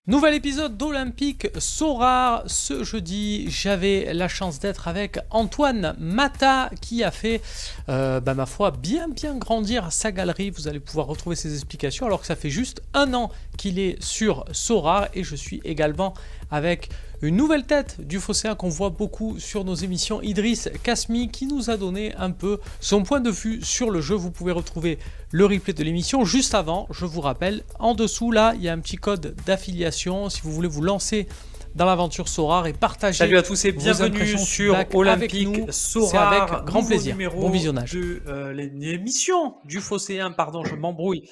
Nouvel épisode d'Olympique Sorare. Ce jeudi, j'avais la chance d'être avec Antoine Mata qui a fait, ma foi, bien grandir sa galerie. Vous allez pouvoir retrouver ses explications alors que ça fait juste un an qu'il est sur Sorare. Et je suis également avec une nouvelle tête du Phocéen qu'on voit beaucoup sur nos émissions, Idriss Kasmi, qui nous a donné un peu son point de vue sur le jeu. Vous pouvez retrouver le replay de l'émission juste avant. Je vous rappelle, en dessous là, il y a un petit code d'affiliation si vous voulez vous lancer dans l'aventure Sorare et partager. Salut à tous et vos bienvenue impressions sur feedback Olympique avec nous. Sorare. C'est avec grand plaisir. Bon visionnage. De l'émission du Phocéen, pardon, je m'embrouille.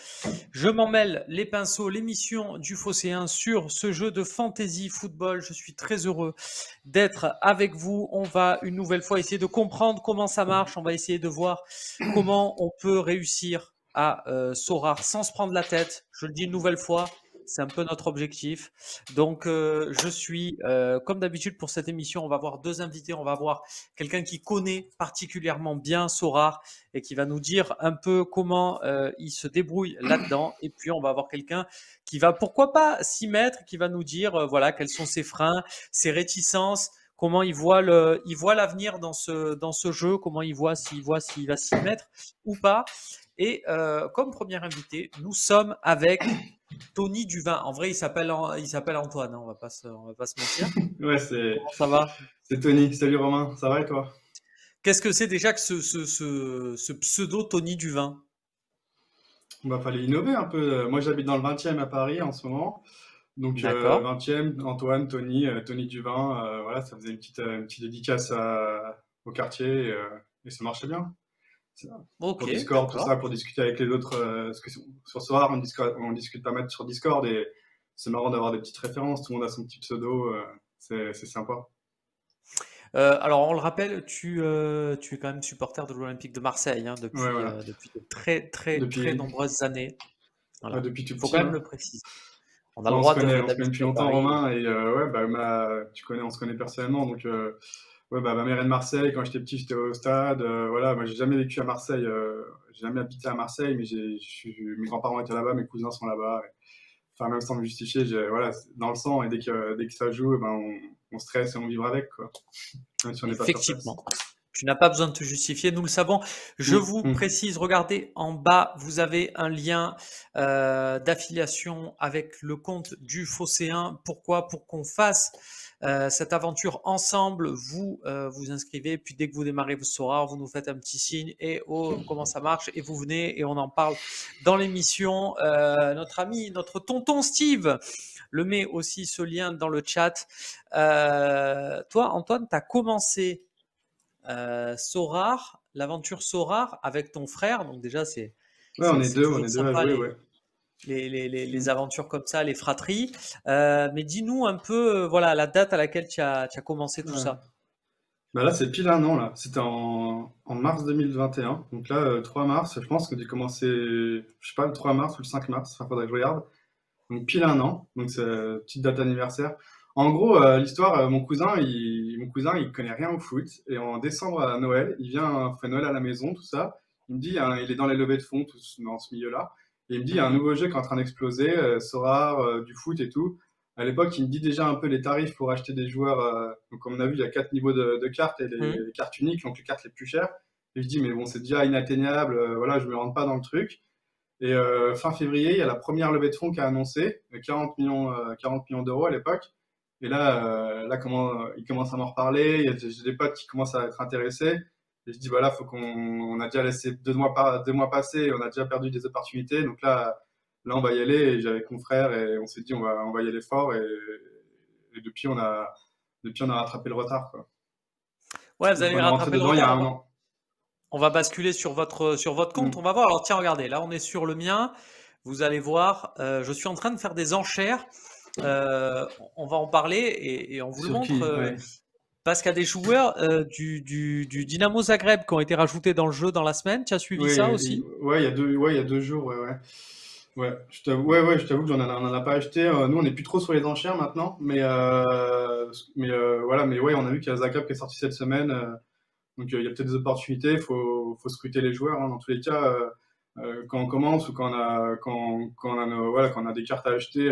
Je m'en mêle les pinceaux, l'émission du Phocéen sur ce jeu de fantasy football. Je suis très heureux d'être avec vous. On va une nouvelle fois essayer de comprendre comment ça marche. On va essayer de voir comment on peut réussir à Sorare sans se prendre la tête. Je le dis une nouvelle fois. C'est un peu notre objectif. Donc, je suis, comme d'habitude pour cette émission, on va avoir deux invités. On va avoir quelqu'un qui connaît particulièrement bien Sorare et qui va nous dire un peu comment il se débrouille là-dedans. Et puis, on va avoir quelqu'un qui va, pourquoi pas, s'y mettre, qui va nous dire, voilà, quels sont ses freins, ses réticences, comment il voit l'avenir dans ce jeu, comment il voit s'il va s'y mettre ou pas. Et comme premier invité, nous sommes avec Tony Duvin. En vrai, il s'appelle Antoine, hein, on va pas se mentir. Ouais, Comment ça va? c'est Tony. Salut Romain, ça va et toi? Qu'est-ce que c'est déjà que ce pseudo Tony Duvin? Fallait innover un peu. Moi, j'habite dans le 20e à Paris en ce moment. Donc, D'accord. 20e, Antoine, Tony, Tony Duvin. Voilà, ça faisait une petite dédicace au quartier et ça marchait bien. Ok, Pour Discord, tout d'accord. ça, pour discuter avec les autres. Parce que sur ce soir, on discute pas mal sur Discord et c'est marrant d'avoir des petites références. Tout le monde a son petit pseudo. C'est sympa. Alors, on le rappelle, tu es quand même supporter de l'Olympique de Marseille, hein, Ouais, voilà. depuis de très Depuis, nombreuses années. ouais, Voilà. depuis tout Il faut petit, quand même hein. le préciser. On a le On se droit connaît, on se connaît d'habiter depuis à longtemps, Paris. Romain, et tu connais, on se connaît personnellement. Donc, ma mère est de Marseille. Quand j'étais petit, j'étais au stade. Voilà, moi, j'ai jamais vécu à Marseille. J'ai jamais habité à Marseille, mais mes grands-parents étaient là-bas, mes cousins sont là-bas. Enfin, même sans me justifier, voilà, c'est dans le sang. Et dès que ça joue, on stresse et on vit avec, quoi. Même si on n'est pas sur place. Effectivement. Tu n'as pas besoin de te justifier, nous le savons. Je vous Mm. précise, regardez en bas, vous avez un lien d'affiliation avec le compte du Phocéen. Pourquoi? Pour qu'on fasse cette aventure ensemble. Vous vous inscrivez, puis dès que vous démarrez vos Sorare, vous nous faites un petit signe et oh, comment ça marche, et vous venez et on en parle dans l'émission. Notre tonton Steve le met aussi ce lien dans le chat. Toi, Antoine, tu as commencé Sorare, l'aventure Sorare avec ton frère. Donc déjà, c'est Ouais, on est toujours deux à sympa jouer, ouais. les aventures comme ça, les fratries. Mais dis-nous un peu, voilà, la date à laquelle tu as commencé tout Ouais. ça. Là, c'est pile un an, là. C'était en mars 2021. Donc là, 3 mars, je pense que j'ai commencé, je sais pas, le 3 mars ou le 5 mars. Enfin, faudrait que je regarde. Donc pile un an. Donc c'est petite date anniversaire. En gros, l'histoire, mon cousin, il connaît rien au foot. Et en décembre à Noël, il vient, on fait Noël à la maison, tout ça. Il me dit, hein, il est dans les levées de fonds, dans ce milieu-là. Et il me dit, il y a un nouveau jeu qui est en train d'exploser, Sorare, du foot et tout. À l'époque, il me dit déjà un peu les tarifs pour acheter des joueurs. Donc, comme on a vu, il y a 4 niveaux de cartes et les cartes uniques, donc les cartes les plus chères. Et je dis, mais bon, c'est déjà inatteignable. Voilà, je me rentre pas dans le truc. Et fin février, il y a la première levée de fonds qui a annoncé 40 millions d'euros à l'époque. Et il commence à m'en reparler. J'ai des potes qui commencent à être intéressés. Et je dis, voilà, on a déjà laissé 2 mois passer et on a déjà perdu des opportunités. Donc là, on va y aller. Et j'avais avec mon frère et on s'est dit, on va y aller fort. Et depuis, on a rattrapé le retard, quoi. Ouais, vous Donc, allez on est rentré rattraper le dedans il y a retard. un an. On va basculer sur votre compte. On Mm. va voir. Alors tiens, regardez, là on est sur le mien. Vous allez voir, je suis en train de faire des enchères. On va en parler et on vous le Sur qui? montre. Ouais. Parce qu'il y a des joueurs du Dynamo Zagreb qui ont été rajoutés dans le jeu dans la semaine. Tu as suivi Oui, ça aussi? ouais, il y a 2 jours, ouais, ouais. Ouais, je t'avoue que on en a pas acheté. Nous, on n'est plus trop sur les enchères maintenant, voilà, mais ouais, on a vu qu'il y a Zagreb qui est sorti cette semaine, donc il y a peut-être des opportunités. Faut scruter les joueurs, hein, dans tous les cas. Quand on commence ou quand on a des cartes à acheter,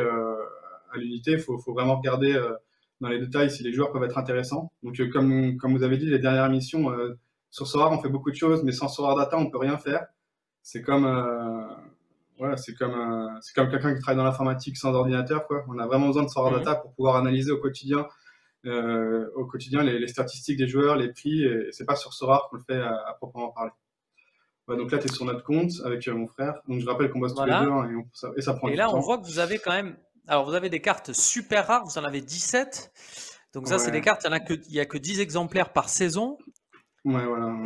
à l'unité. Il faut vraiment regarder dans les détails si les joueurs peuvent être intéressants. Donc, comme vous avez dit, les dernières missions, sur Sora, on fait beaucoup de choses, mais sans Sora Data, on peut rien faire. C'est comme, voilà, c'est comme quelqu'un qui travaille dans l'informatique sans ordinateur, quoi. On a vraiment besoin de Sora Data pour pouvoir analyser au quotidien les statistiques des joueurs, les prix, et c'est pas sur Sora qu'on le fait à proprement parler. Ouais, donc là, tu es sur notre compte avec mon frère. Donc je rappelle qu'on bosse tous les deux hein, et ça prend et du là, temps. on voit que vous avez quand même. Alors, vous avez des cartes super rares, vous en avez 17. Donc, ça, c'est des cartes, il n'y a que 10 exemplaires par saison. Ouais, voilà.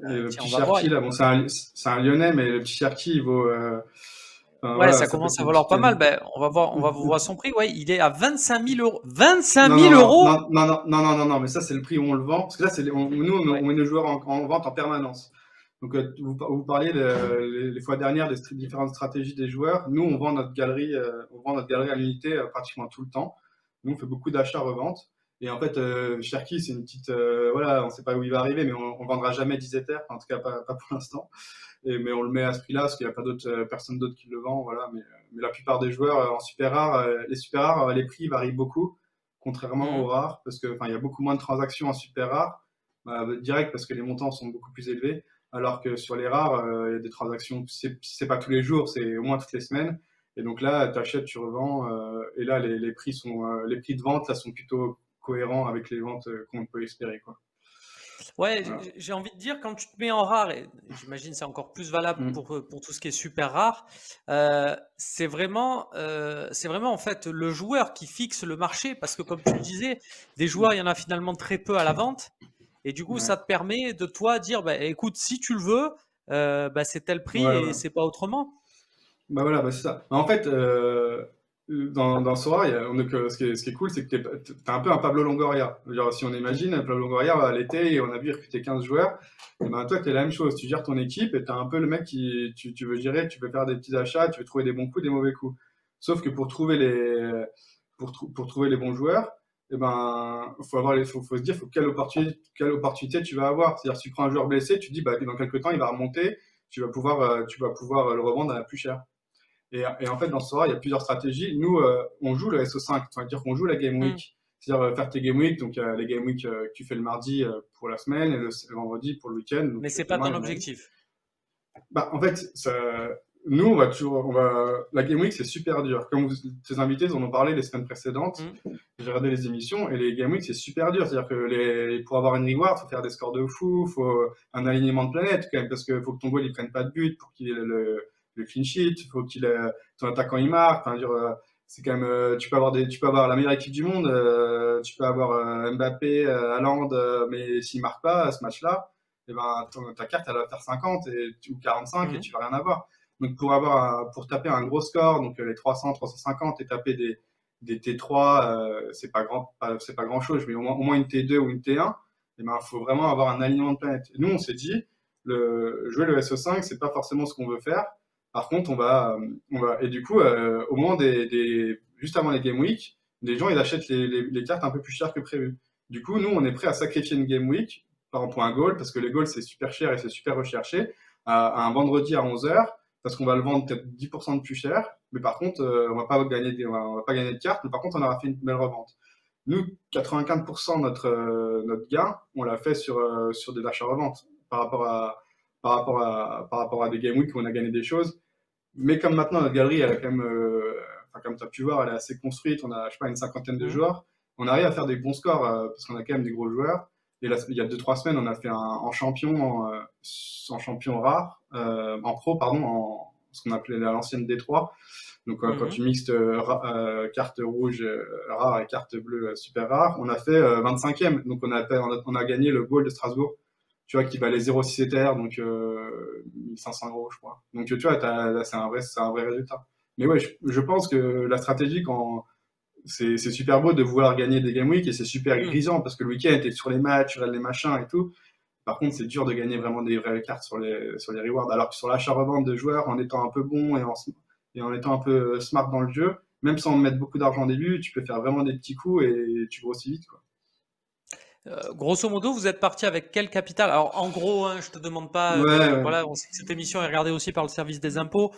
Et le petit Cherki, là, bon, c'est un Lyonnais, mais le petit Cherki, il vaut. Ouais, voilà, ça commence à valoir pas mal. Ben, on va vous voir son prix. Ouais, il est à 25 000 euros. 25 000 euros Non, mais ça, c'est le prix où on le vend. Parce que là, on met nos joueurs en vente en permanence. Donc, vous parliez les fois dernières des différentes stratégies des joueurs. Nous, on vend notre galerie à l'unité pratiquement tout le temps. Nous, on fait beaucoup d'achats-reventes. Et en fait, Cherki, c'est une petite. Voilà, on ne sait pas où il va arriver, mais on ne vendra jamais 10 Ethers, en tout cas pas pour l'instant. Mais on le met à ce prix-là, parce qu'il n'y a pas personne d'autre qui le vend. Voilà. Mais la plupart des joueurs en super rare, les super rares, les prix varient beaucoup, contrairement aux rares, parce qu'il y a beaucoup moins de transactions en super rare, direct, parce que les montants sont beaucoup plus élevés. Alors que sur les rares, il y a des transactions, c'est pas tous les jours, c'est au moins toutes les semaines. Et donc là, tu achètes, tu revends, et là, les prix de vente là, sont plutôt cohérents avec les ventes qu'on peut espérer, quoi. Ouais, voilà. J'ai envie de dire, quand tu te mets en rare, et j'imagine c'est encore plus valable pour tout ce qui est super rare, c'est vraiment en fait le joueur qui fixe le marché, parce que comme tu le disais, des joueurs, il y en a finalement très peu à la vente. Et du coup, ça te permet de toi dire, bah, écoute, si tu le veux, c'est tel prix et c'est pas autrement. Bah voilà, c'est ça. En fait, dans Sora, ce qui est cool, c'est que t'as un peu un Pablo Longoria. Genre, si on imagine, Pablo Longoria, à l'été, on a vu recruter 15 joueurs. Et ben, toi, t'es la même chose. Tu gères ton équipe et t'as un peu le mec tu veux gérer, tu veux faire des petits achats, tu veux trouver des bons coups, des mauvais coups. Sauf que pour trouver les bons joueurs, eh ben, faut se dire, quelle opportunité tu vas avoir. C'est-à-dire, si tu prends un joueur blessé, tu te dis, bah, dans quelques temps, il va remonter, tu vas pouvoir le revendre à plus cher. Et en fait, dans ce soir, il y a plusieurs stratégies. Nous, on joue le SO5, c'est-à-dire qu'on joue la Game Week. C'est-à-dire faire tes Game Week, donc les Game Week que tu fais le mardi pour la semaine et le vendredi pour le week-end. Mais c'est pas ton objectif. Bah, en fait, nous, la Game Week, c'est super dur. Comme tes invités en ont parlé les semaines précédentes, j'ai regardé les émissions, et les Game Week, c'est super dur. C'est-à-dire que pour avoir une reward, il faut faire des scores de fou, il faut un alignement de planète, quand même, parce qu'il faut que ton goal ne prenne pas de but pour qu'il ait le clean sheet, il faut ton attaquant il marque. Enfin, c'est quand même, tu peux avoir la meilleure équipe du monde, tu peux avoir Mbappé, Haaland, mais s'il marque pas à ce match-là, et ben ta carte elle va faire 50 ou 45 et tu vas rien avoir. Donc pour taper un gros score, donc les 300, 350 et taper des T3, c'est pas grand chose, mais au moins une T2 ou une T1, et ben faut vraiment avoir un alignement de planète. Et nous on s'est dit, jouer le SO5 c'est pas forcément ce qu'on veut faire. Par contre, et du coup, au moment juste avant les Game Week, les gens, ils achètent les cartes un peu plus chères que prévu. Du coup, nous, on est prêt à sacrifier une Game Week, par exemple pour un goal, parce que les goals, c'est super cher et c'est super recherché, à un vendredi à 11h, parce qu'on va le vendre peut-être 10% de plus cher, mais par contre, on va pas gagner de cartes, mais par contre, on aura fait une belle revente. Nous, 95% de notre gain, on l'a fait sur des achats-reventes, par rapport à des Game Week où on a gagné des choses. Mais comme maintenant notre galerie, elle a quand même, comme tu as pu voir, elle est assez construite, on a, je sais pas, une cinquantaine de joueurs, on arrive à faire des bons scores parce qu'on a quand même des gros joueurs. Et là, il y a 2-3 semaines, on a fait en champion rare, en pro, pardon, ce qu'on appelait à l'ancienne D3. Donc quand tu mixes carte rouge rare et carte bleue super rare, on a fait 25e. Donc on a gagné le goal de Strasbourg, tu vois, qui valait 0,6 Ether, donc 1500 €, je crois. Donc tu vois, là, c'est un vrai résultat. Mais ouais, je pense que la stratégie, c'est super beau de vouloir gagner des Game Week et c'est super grisant parce que le week-end, t'es sur les matchs, tu regardes les machins et tout. Par contre, c'est dur de gagner vraiment des vraies cartes sur les rewards. Alors que sur l'achat-revente de joueurs, en étant un peu bon et en étant un peu smart dans le jeu, même sans mettre beaucoup d'argent au début, tu peux faire vraiment des petits coups et tu grossis vite, quoi. Grosso modo, vous êtes parti avec quel capital? Alors, en gros, hein, je te demande pas. Voilà, on sait que cette émission est regardée aussi par le service des impôts.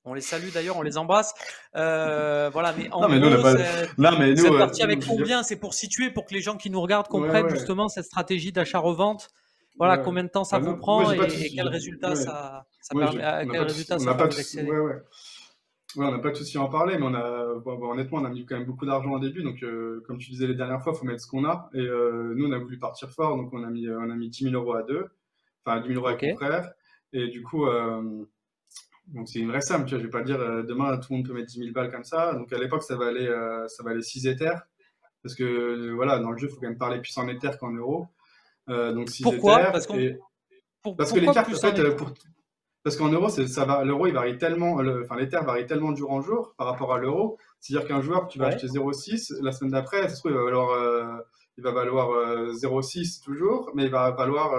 On les salue d'ailleurs, on les embrasse. Voilà, mais en Non, mais nous, on n'a gros, pas. Non, mais nous, cette partie avec je veux dire- combien, c'est pour situer, pour que les gens qui nous regardent Ouais, comprennent ouais, justement cette stratégie d'achat-revente. Voilà, ouais. combien de temps ça Bah, vous non, moi, prend j'ai pas de et quel souci. résultat Ouais. ça Moi, permet, à on n'a quel pas de souci. résultat On ça n'a pas permet de souci. d'accéder. Ouais, ouais. Ouais, on n'a pas de souci à en parler, mais honnêtement, on a mis quand même beaucoup d'argent au début. Donc, comme tu disais les dernières fois, il faut mettre ce qu'on a. Et nous, on a voulu partir fort, donc on a mis 10 000 euros à deux, enfin 10 000 euros avec Ok. mon frère. Et du coup, donc c'est une vraie somme, tu vois. Je vais pas dire demain tout le monde peut mettre 10 000 balles comme ça. Donc à l'époque, ça valait 6 Ethers. Parce que voilà, dans le jeu, il faut quand même parler plus en Ethers qu'en euros. Donc 6 Pourquoi? Ethers. Parce que Pourquoi l'Ether, en plus en fait, est. parce qu'en euros, l'euro, il varie tellement, enfin, l'Ether varie tellement de jour en jour par rapport à l'euro. C'est-à-dire qu'un joueur que tu vas Ouais. acheter 0,6, la semaine d'après, ça se trouve, il va valoir 0,6 toujours, mais il va valoir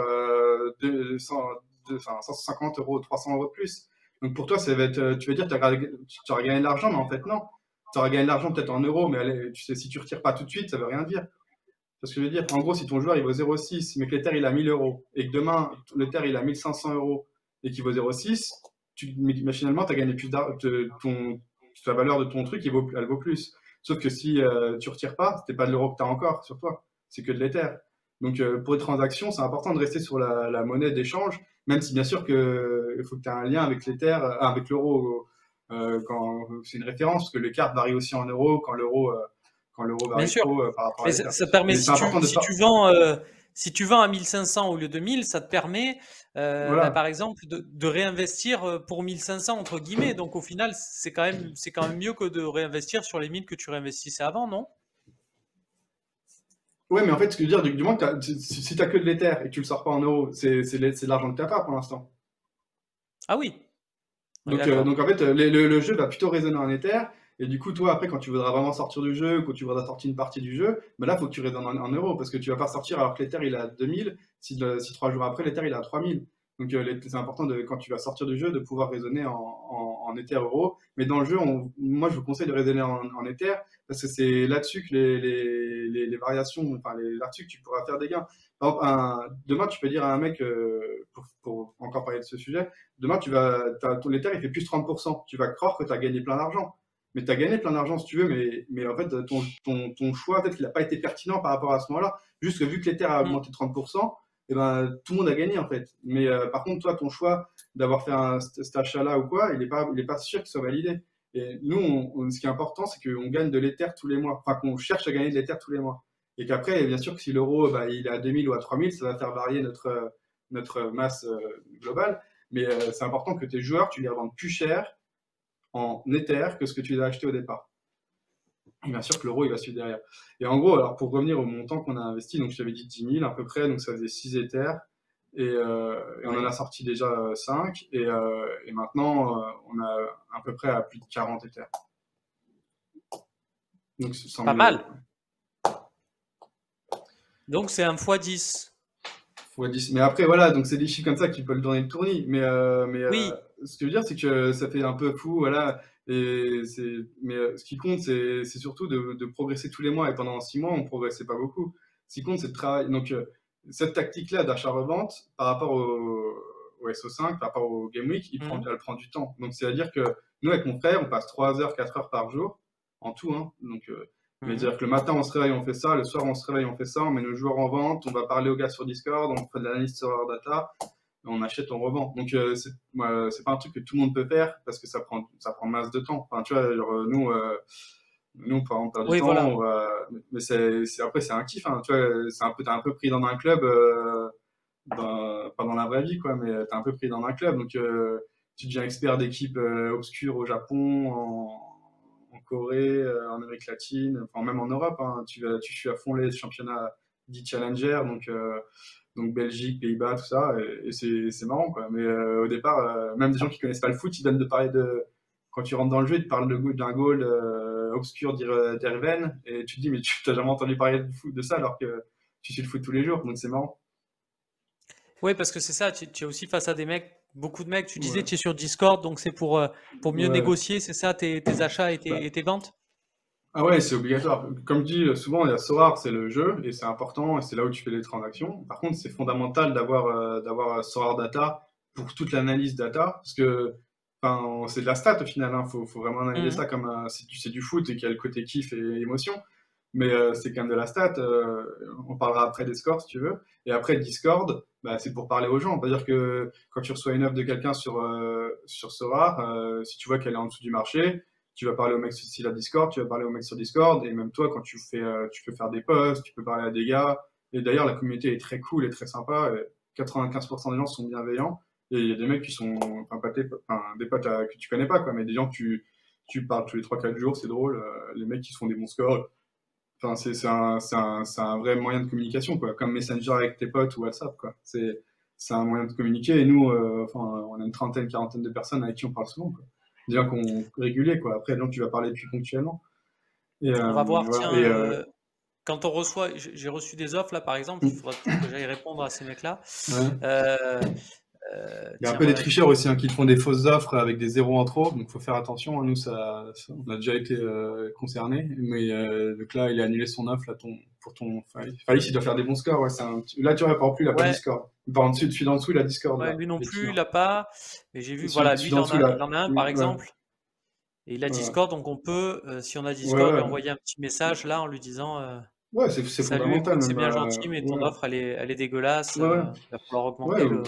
150 euros, 300 euros de plus. Donc pour toi, tu vas dire que tu auras gagné de l'argent, mais en fait, non. Tu auras gagné de l'argent peut-être en euros, mais allez, tu sais, si tu retires pas tout de suite, ça veut rien dire. C'est ce que je veux dire. En gros, si ton joueur il vaut 0,6, mais que l'Ether il a 1000 euros, et que demain l'Ether il a 1500 euros et qu'il vaut 0,6, machinalement, tu as gagné plus d'argent. La valeur de ton truc, elle vaut plus. Sauf que si tu retires pas, c'était pas de l'euro que tu as encore sur toi, c'est que de l'Ether. Donc pour les transactions, c'est important de rester sur la monnaie d'échange, même si bien sûr il faut que tu aies un lien avec l'Ether, avec l'euro, quand c'est une référence, parce que les cartes varient aussi en euros quand l'euro Bien varie sûr. trop par rapport à Mais l'Ether. ça permet, Mais c'est important de pas. si tu vends à 1500 au lieu de 1000, ça te permet, par Voilà. exemple, de réinvestir pour 1500 entre guillemets. Donc au final, c'est quand même mieux que de réinvestir sur les 1000 que tu réinvestissais avant, non? Ouais, mais en fait, ce que je veux dire, du moins, si tu as que de l'Ether et que tu le sors pas en euros, c'est de l'argent que tu n'as pas pour l'instant. Ah oui, on est Donc d'accord. en fait, le jeu va plutôt raisonner en Ether. Et du coup, toi, après, quand tu voudras vraiment sortir du jeu, quand tu voudras sortir une partie du jeu, bah là, il faut que tu raisonnes en euros. Parce que tu vas pas sortir alors que l'Ether, il est à 2000, si 3 jours après, l'Ether, il est à 3000. Donc c'est important, quand tu vas sortir du jeu, de pouvoir raisonner en Ether euros. Mais dans le jeu, moi, je vous conseille de raisonner en Ether, parce que c'est là-dessus que les variations, enfin, là-dessus que tu pourras faire des gains. Par exemple, demain, tu peux dire à un mec, pour encore parler de ce sujet, demain, ton Ether, il fait plus 30%. Tu vas croire que tu as gagné plein d'argent. Mais tu as gagné plein d'argent si tu veux, mais en fait, ton choix, peut-être qu'il n'a pas été pertinent par rapport à ce moment-là. Juste que vu que l'Ether a Mm. augmenté de 30%, et ben, tout le monde a gagné en fait. Mais par contre, toi, ton choix d'avoir fait cet achat-là ou quoi, il est pas sûr qu'il soit validé. Et nous, ce qui est important, c'est qu'on gagne de l'Ether tous les mois. Enfin, qu'on cherche à gagner de l'Ether tous les mois. Et qu'après, bien sûr, que si l'euro bah, il est à 2000 ou à 3000, ça va faire varier notre masse globale. Mais c'est important que tes joueurs, tu les revendes plus cher en Ether que ce que tu les as acheté au départ. Et bien sûr que l'euro, il va suivre derrière. Et en gros, alors pour revenir au montant qu'on a investi, donc je t'avais dit 10 000 à peu près, donc ça faisait 6 Ethers. Et on en Oui. a sorti déjà 5. Et maintenant, on a à peu près à plus de 40 Ethers. Donc c'est 100 Pas 000 euros. mal. Donc c'est un x10. Fois 10. Mais après, voilà, donc c'est des chiffres comme ça qui peuvent donner le tournis. Oui. Ce que je veux dire, c'est que ça fait un peu fou, voilà. Mais ce qui compte, c'est surtout de progresser tous les mois. Et pendant 6 mois, on ne progressait pas beaucoup. Ce qui compte, c'est de travailler. Donc, cette tactique-là d'achat-revente, par rapport au SO5, par rapport au Game Week, Mhm. elle prend du temps. Donc, c'est-à-dire que nous, avec mon frère, on passe 3 heures, 4 heures par jour, en tout. Hein. Donc, mais Mhm. c'est-à-dire que le matin, on se réveille, on fait ça. Le soir, on se réveille, on fait ça. On met nos joueurs en vente. On va parler aux gars sur Discord. On fait de l'analyse sur leur data. On achète, on revend. Donc, c'est pas un truc que tout le monde peut faire parce que ça prend masse de temps. Enfin, tu vois, genre, nous, on perd du Oui, temps. voilà. Mais après, c'est un kiff. Hein, tu vois, t'es un peu pris dans un club, pas dans la vraie vie, quoi, mais t'es un peu pris dans un club. Donc, tu deviens expert d'équipe obscure au Japon, en Corée, en Amérique latine, enfin même en Europe. Hein, tu suis à fond les championnats dits challenger, donc Belgique, Pays-Bas, tout ça, et c'est marrant, quoi. Mais au départ, même des gens qui connaissent pas le foot, ils donnent de parler de. Quand tu rentres dans le jeu, ils te parlent d'un goal obscur d'Irven, et tu te dis, mais tu t'as jamais entendu parler de foot de ça alors que tu suis le foot tous les jours, donc c'est marrant. Oui, parce que c'est ça, tu es aussi face à des mecs, beaucoup de mecs. Tu disais, Ouais. tu es sur Discord, donc c'est pour mieux Ouais. négocier, c'est ça, tes achats Bah, et tes ventes? ah ouais, c'est obligatoire. Comme je dis souvent, il y a Sorare, c'est le jeu, et c'est important, et c'est là où tu fais les transactions. Par contre, c'est fondamental d'avoir Sorare Data pour toute l'analyse data, parce que enfin, c'est de la stat au final, hein. Faut vraiment analyser Mhm. ça comme c'est du foot et qu'il y a le côté kiff et émotion. Mais c'est quand même de la stat. On parlera après des scores si tu veux. Et après Discord, bah, c'est pour parler aux gens. C'est-à-dire que quand tu reçois une offre de quelqu'un sur Sorare, si tu vois qu'elle est en dessous du marché, tu vas parler au mec sur la Discord, tu vas parler au mec sur Discord, et même toi, quand tu peux faire des posts, tu peux parler à des gars. Et d'ailleurs, la communauté est très cool et très sympa. Et 95% des gens sont bienveillants. Et il y a des mecs qui sont, enfin, des potes que tu connais pas, quoi, mais des gens que tu parles tous les 3-4 jours, c'est drôle. Les mecs qui se font des bons scores. Enfin, c'est un vrai moyen de communication, quoi. Comme Messenger avec tes potes ou WhatsApp, quoi. C'est un moyen de communiquer. Et nous, enfin, on a une trentaine, quarantaine de personnes avec qui on parle souvent, quoi. Des gens qu'on régulier, quoi. Après, donc, tu vas parler plus ponctuellement. Et On va voir, voilà. tiens, Et quand on reçoit, j'ai reçu des offres là par exemple, il faudra peut-être que j'aille répondre à ces mecs-là. ouais. Euh, Il y a un tiens, peu des voilà. tricheurs aussi, hein, qui te font des fausses offres avec des zéros en trop, donc faut faire attention, hein. Nous, on a déjà été concernés, mais donc là, il a annulé son offre là, pour ton Faïs, il doit faire des bons scores. Ouais, là, tu vois, par exemple, il a pas Ouais, Discord. Par en dessus, celui d'en dessous, il a Discord ouais, là, lui non plus, il effectivement. a pas. Mais j'ai vu, Et voilà, lui celui d'en dessous là, il en a un par ouais, exemple, et il a voilà. Discord, donc on peut, si on a Ouais, Discord, lui ouais, envoyer un petit message là en lui disant ouais, c'est Salut, fondamental écoute, c'est même. bien gentil, mais ton Ouais, offre elle est dégueulasse, ouais, ouais, il va falloir ouais. augmenter le.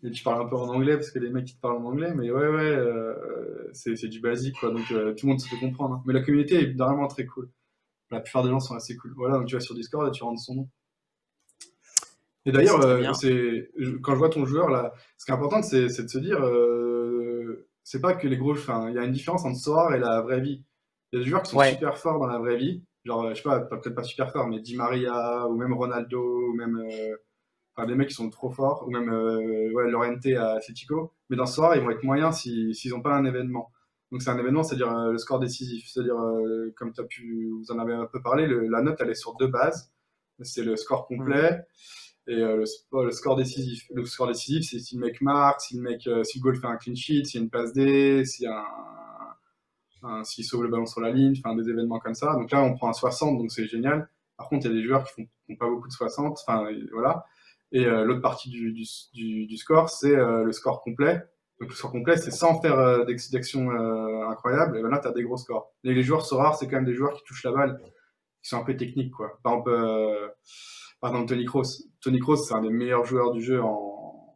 Et tu parles un peu en anglais parce que les mecs qui te parlent en anglais, mais ouais, ouais, c'est du basique quoi. Donc tout le monde se fait comprendre, hein. Mais la communauté est vraiment très cool. La plupart des gens sont assez cool. Voilà, donc tu vas sur Discord et tu rentres son nom. Et Ok, d'ailleurs, c'est très bien. quand je vois ton joueur là, ce qui est important, c'est de se dire, c'est pas que les gros, enfin, il y a une différence entre Sorare et la vraie vie. Il y a des joueurs qui sont Ouais. super forts dans la vraie vie, genre, je sais pas, peut-être pas super forts, mais Di Maria ou même Ronaldo ou même, enfin, des mecs qui sont trop forts ou même, ouais, Llorente à Atletico. Mais dans Sorare, ils vont être moyens s'ils ont pas un événement. Donc c'est un événement, c'est-à-dire le score décisif, c'est-à-dire comme vous en avez un peu parlé, la note elle est sur deux bases. C'est le score Mhm. complet et le score décisif. Le score décisif, c'est si le mec marque, si le goal fait un clean sheet, s'il y a une passe D, s'il sauve le ballon sur la ligne, enfin des événements comme ça. Donc là, on prend un 60, donc c'est génial. Par contre, il y a des joueurs qui font pas beaucoup de 60, enfin voilà. Et l'autre partie du score, c'est le score complet. Donc le score complet, c'est sans faire d'action incroyable. Et ben là, tu as des gros scores. Et les joueurs sont rares, c'est quand même des joueurs qui touchent la balle, qui sont un peu techniques, quoi. Par exemple Tony Kroos. Tony Kroos, c'est un des meilleurs joueurs du jeu en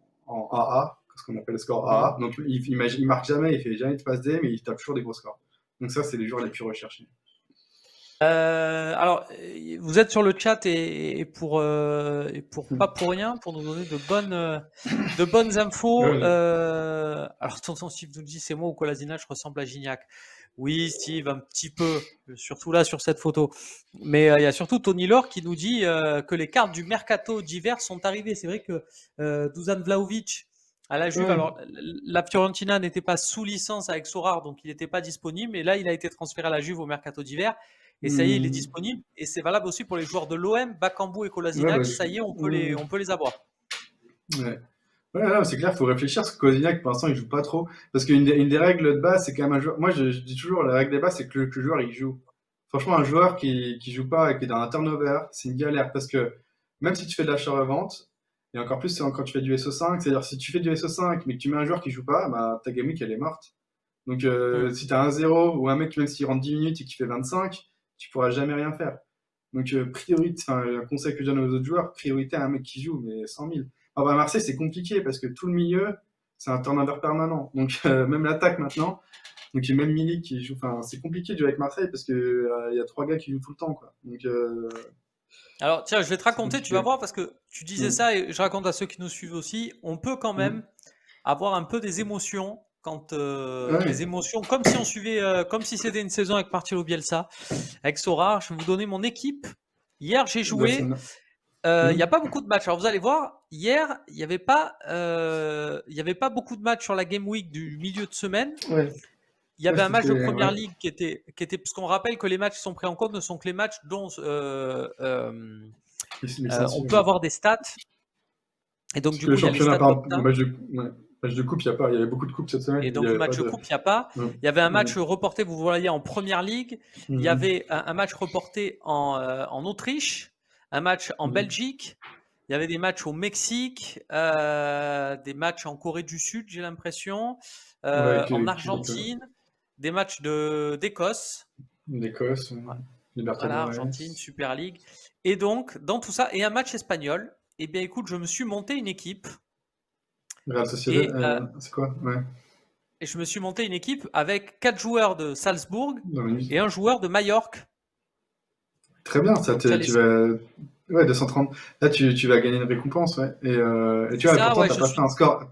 AA, ce qu'on appelle le score Mhm. AA. Donc il marque jamais, il fait jamais de passe D, mais il tape toujours des gros scores. Donc ça, c'est les joueurs les plus recherchés. Alors, vous êtes sur le chat et pour pas pour rien, pour nous donner de bonnes infos. Ouais, Alors, tonton Steve nous dit, c'est moi ou Kolasinac, je ressemble à Gignac. Oui, Steve, un petit peu, surtout là sur cette photo. Mais il y a surtout Tony Laure qui nous dit que les cartes du mercato d'hiver sont arrivées. C'est vrai que Dusan Vlahovic à la Juve, ouais. alors la Fiorentina n'était pas sous licence avec Sorare, donc il n'était pas disponible. Mais là, il a été transféré à la Juve au mercato d'hiver. Et ça y est, il est Hmm. disponible. Et c'est valable aussi pour les joueurs de l'OM, Bakambu et Ouais, Kolasinac. bah, Ça y est, hmm. on peut les avoir. Ouais. Ouais, non, c'est clair, il faut réfléchir, parce que Kozignac, pour l'instant, il joue pas trop. Parce une des règles de base, c'est quand même un joueur. Moi, je dis toujours, la règle de base, c'est que le joueur, il joue. Franchement, un joueur qui joue pas et qui est dans un turnover, c'est une galère. Parce que même si tu fais de l'achat-revente, et encore plus quand tu fais du SO5, c'est-à-dire si tu fais du SO5, mais que tu mets un joueur qui joue pas, bah, ta game week, elle est morte. Donc, Hmm. si tu as un 0 ou un mec, même s'il rentre 10 minutes et qu'il fait 25, tu pourras jamais rien faire. Donc, priorité, enfin, un conseil que je donne aux autres joueurs, priorité à un mec qui joue, mais 100 000. Ah bah, à Marseille, c'est compliqué parce que tout le milieu, c'est un turnover permanent. Donc, même l'attaque maintenant, donc il y a même Milik qui joue. Enfin, c'est compliqué de jouer avec Marseille parce que y a trois gars qui jouent tout le temps, quoi. Donc, Alors, tiens, je vais te c'est raconter, tu vas compliqué. voir, parce que tu disais Mm, ça et je raconte à ceux qui nous suivent aussi. On peut quand même mm. avoir un peu des émotions quand Ouais, des émotions comme si on suivait comme si c'était une saison avec Marcelo Bielsa avec Sorare. Je vais vous donner mon équipe. Hier, j'ai bah, joué. Il n'y a mm. pas beaucoup de matchs. Alors vous allez voir, hier, il y avait pas beaucoup de matchs sur la Game Week du milieu de semaine. Ouais, Il y ouais, avait un match de ouais. Première Ligue qui était, parce qu'on rappelle que les matchs qui sont pris en compte ne sont que les matchs dont on Sensu, peut avoir des stats. Et donc parce du que le coup, il y a les championnat, stats par top exemple, 10. match de coupe, il y a pas. Il y avait beaucoup de coupes cette semaine, Et mais il n'y donc avait pas match de de. coupe, il n'y a pas. Mm, Il y avait un mm, match reporté, vous voyez, en Première Ligue. Il y mm, avait un match reporté en Autriche, un match en mm, Belgique, Il y avait des matchs au Mexique, des matchs en Corée du Sud, j'ai l'impression, Ouais, en Argentine, des matchs d'Écosse. D'Écosse, Voilà, Libertadores. Argentine, Super League. Et donc, dans tout ça, et un match espagnol, eh bien, écoute, je me suis monté une équipe. Real Sociedad, c'est quoi? Ouais. Et je me suis monté une équipe avec 4 joueurs de Salzbourg Dominique. et un joueur de Majorque. Très bien, ça, Donc, tu vas. Ouais, 230. Là, tu vas gagner une récompense, ouais. Et tu vois, ça, pourtant, ouais, t'as pas fait un score.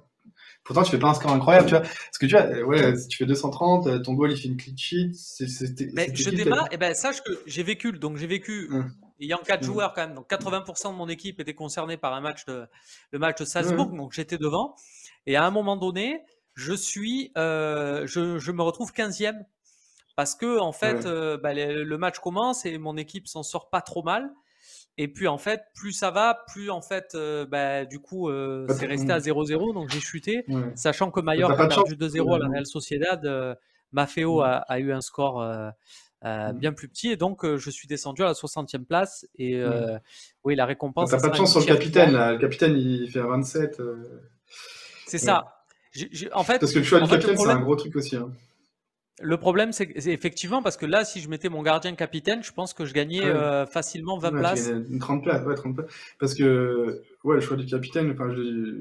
Pourtant, tu fais pas un score incroyable, tu vois. Parce que tu vois, ouais, si tu fais 230, ton goal, il fait une clean sheet. Mais je démarre, et ben sache que j'ai vécu, Hum, ayant 4 hum. joueurs quand même, donc 80% de mon équipe était concernée par le match de Salzbourg, Ouais. donc j'étais devant. Et à un moment donné, je me retrouve 15e parce que en fait, Ouais. le match commence et mon équipe s'en sort pas trop mal. Et puis en fait, plus ça va, plus en fait, du coup, c'est resté à 0-0, donc j'ai chuté, Ouais. sachant que T'as Mallorca pas a de chance, perdu 2-0 à la non. Real Sociedad. Maffeo Hum, a eu un score bien plus petit, et donc je suis descendu à la 60e place. Et ouais. oui, la récompense, T'as ça pas de sera un chance sur le t-shirt capitaine, blanc. là. Le capitaine, il fait un 27. C'est Ouais. ça. En Parce fait, que le choix du le capitaine, c'est un problème, gros truc aussi, hein. le problème, c'est effectivement parce que là, si je mettais mon gardien capitaine, je pense que je gagnais Ah ouais. facilement 20 Ouais, tu places. gagnais une 30 places, ouais, 30 places. Parce que, ouais, le choix du capitaine, enfin,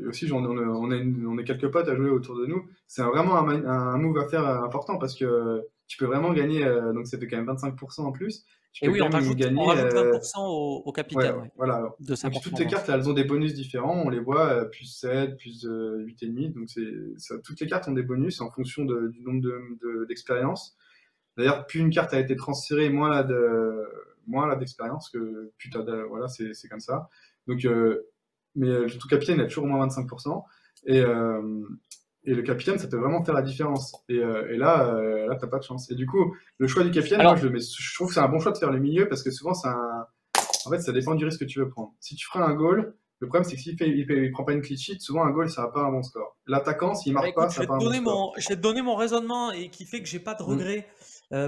aussi, on est quelques potes à jouer autour de nous. C'est vraiment un move à faire important parce que tu peux vraiment gagner, donc ça fait quand même 25% en plus. Tu Et peux oui, quand même on gagner, rajoute 20% au ouais, capitaine, ouais, voilà. de sa Donc toutes les performance. cartes, elles ont des bonus différents. On les voit, plus 7, plus 8,5. Donc toutes les cartes ont des bonus en fonction du nombre d'expériences. D'ailleurs, plus une carte a été transférée, moins elle a d'expérience, que plus voilà, c'est comme ça. Donc, mais tout capitaine, il a toujours au moins 25%. Et, euh, et le capitaine, ça peut vraiment faire la différence. Et là, t'as pas de chance. Et du coup, le choix du capitaine, moi, Alors, je trouve que c'est un bon choix de faire le milieu parce que souvent, en fait, ça dépend du risque que tu veux prendre. Si tu feras un goal, le problème, c'est que il prend pas une clean sheet, souvent un goal, ça n'a pas un bon score. L'attaquant, s'il marque pas, écoute, ça n'a pas un bon score. je vais te donner mon raisonnement et qui fait que j'ai pas de Mm. regret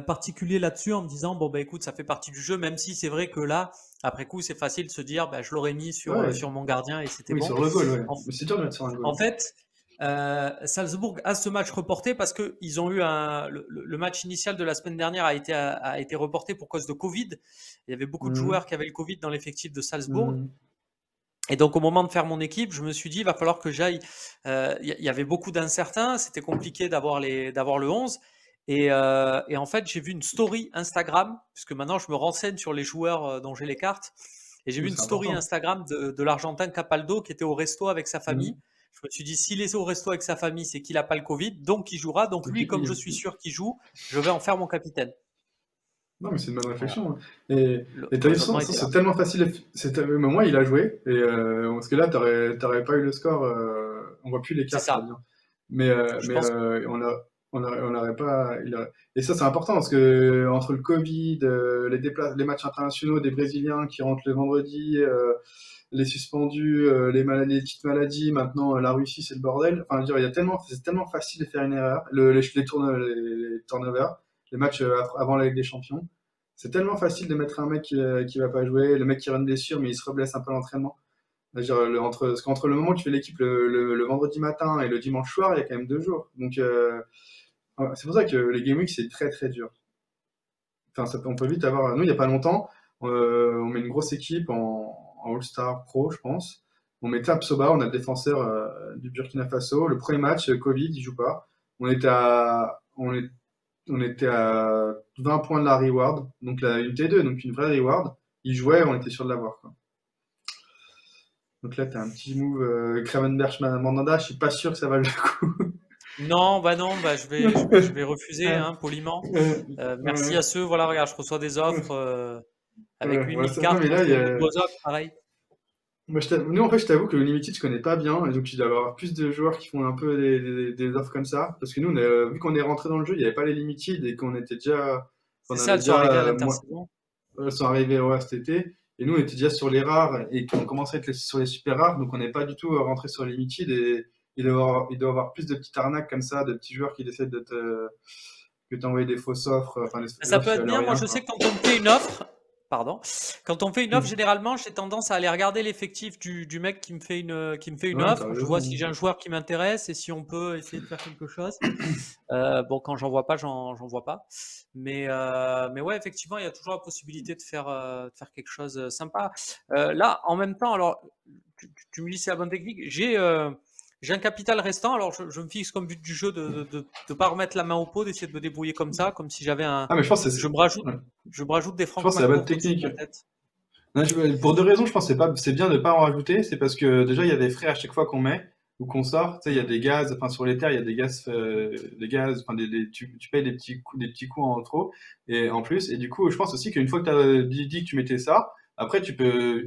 particulier là-dessus en me disant, bon, bah écoute, ça fait partie du jeu, même si c'est vrai que là, après coup, c'est facile de se dire, bah, je l'aurais mis Ouais, sur mon gardien et c'était oui, bon. sur le goal, ouais. En, Mais c'est dur de mettre sur un en goal. fait, Salzbourg a ce match reporté parce qu'ils ont eu le match initial de la semaine dernière a été reporté pour cause de Covid. Il y avait beaucoup de joueurs Mhm. qui avaient le Covid dans l'effectif de Salzbourg. Mhm. Et donc, au moment de faire mon équipe, je me suis dit, il va falloir que j'aille. Il y avait beaucoup d'incertains, c'était compliqué d'avoir le 11. Et en fait, j'ai vu une story Instagram, puisque maintenant je me renseigne sur les joueurs dont j'ai les cartes. Et j'ai vu Oui, une c'est story important. Instagram de l'Argentin Capaldo qui était au resto avec sa famille. Mhm. Je me suis dit, s'il est au resto avec sa famille, c'est qu'il n'a pas le Covid, donc il jouera. Donc Et lui, puis, comme je suis sûr qu'il joue, je vais en faire mon capitaine. non, mais c'est une bonne Voilà. réflexion, hein. Et Le t'as vu, raisonnement ça, était là. c'est tellement facile. Mais moi, il a joué. Parce que là, t'aurais pas eu le score. On voit plus les C'est cartes, ça ça. bien. Mais on n'aurait pas. Et ça, c'est important parce que entre le Covid, les matchs internationaux des Brésiliens qui rentrent le vendredi, les suspendus, les petites maladies, maintenant la Russie, c'est le bordel. Enfin, je veux dire, c'est tellement facile de faire une erreur. Les turnovers, les matchs avant la Ligue des Champions. C'est tellement facile de mettre un mec qui va pas jouer, le mec qui a une blessure, mais il se reblesse un peu à l'entraînement. Je veux dire, parce qu'entre le moment où tu fais l'équipe le vendredi matin et le dimanche soir, il y a quand même 2 jours. Donc, ouais, c'est pour ça que les Game Week, c'est très très dur. Enfin, on peut vite avoir. Nous, il n'y a pas longtemps, on met une grosse équipe en All-Star Pro, je pense. On met Tabsoba, on a le défenseur du Burkina Faso. Le premier match, Covid, il joue pas. On était à 20 points de la reward, donc une T2, donc une vraie reward. Il jouait, on était sûr de l'avoir, quoi. Donc là, tu as un petit move Kravenberch Mandanda, je suis pas sûr que ça va le coup. Non, bah je vais refuser Ouais, hein, poliment. Merci ouais, à ceux, voilà, regarde, je reçois des offres avec ouais, ouais, 8000 non, cartes. mais Moi, là, je fais beaucoup de Bozok, pareil. moi, nous, en fait, je t'avoue que le Limited, je connais pas bien, et donc tu dois avoir plus de joueurs qui font un peu des offres comme ça. Parce que nous, vu qu'on est rentré dans le jeu, il n'y avait pas les Limited et C'est qu'on ça, avait elles sont arrivées à déjà, l'intersaison. sont arrivés ouais, cet été. Et nous, on était déjà sur les rares et qu'on commençait à être sur les super rares, donc on n'est pas du tout rentré sur les limited. Et il doit y avoir plus de petites arnaques comme ça, de petits joueurs qui essaient que t'envoyer des fausses offres, enfin des Ça offres peut qui être valent bien. Moi, rien, je sais quoi. que quand on me fait une offre, pardon. Quand on fait une offre, généralement, j'ai tendance à aller regarder l'effectif du mec qui me fait une Ouais, t'as offre. Je vois raison. si j'ai un joueur qui m'intéresse et si on peut essayer de faire quelque chose. Bon, quand j'en vois pas, j'en vois pas. Mais ouais, effectivement, il y a toujours la possibilité de faire quelque chose sympa. Là, en même temps, alors, tu me dis c'est la bonne technique. J'ai un capital restant, alors je me fixe comme but du jeu de pas remettre la main au pot, d'essayer de me débrouiller comme ça, comme si j'avais un. Ah, mais je pense que Je me rajoute, ouais. je me rajoute des Je Franck pense que c'est la bonne McCourt au-dessus de technique. la tête. Non, pour deux raisons, je pense que c'est bien de ne pas en rajouter. C'est parce que déjà, il y a des frais à chaque fois qu'on met ou qu'on sort. Tu sais, il y a des gaz, enfin, sur les terres, il y a des gaz, enfin, tu payes des petits coûts en trop. Et en plus, et du coup, je pense aussi qu'une fois que tu as dit que tu mettais ça, après, tu peux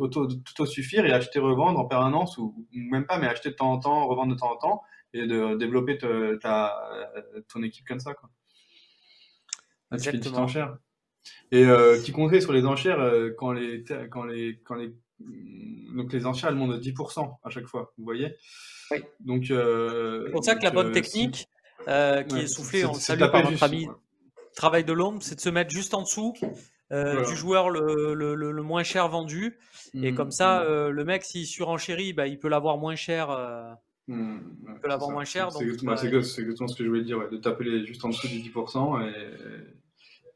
suffire et acheter, revendre en permanence ou même pas, mais acheter de temps en temps, revendre de temps en temps et de développer ton équipe comme ça, quoi. Là, tu fais une petite Exactement. enchère. Et petit conseil sur les enchères, donc les enchères elles montent de 10% à chaque fois, vous voyez. Oui. Donc C'est pour ça que la bonne technique qui ouais, est soufflée, on le c'est de salue par taper notre juste. ami Travail de l'ombre, c'est de se mettre juste en dessous Voilà. du joueur le moins cher vendu. Et comme ça, le mec, s'il surenchérit, bah, il peut l'avoir moins cher. Ouais, Il peut c'est l'avoir ça. moins cher. C'est Donc, exactement, c'est exactement ce que je voulais dire, ouais, de taper juste en dessous du 10%,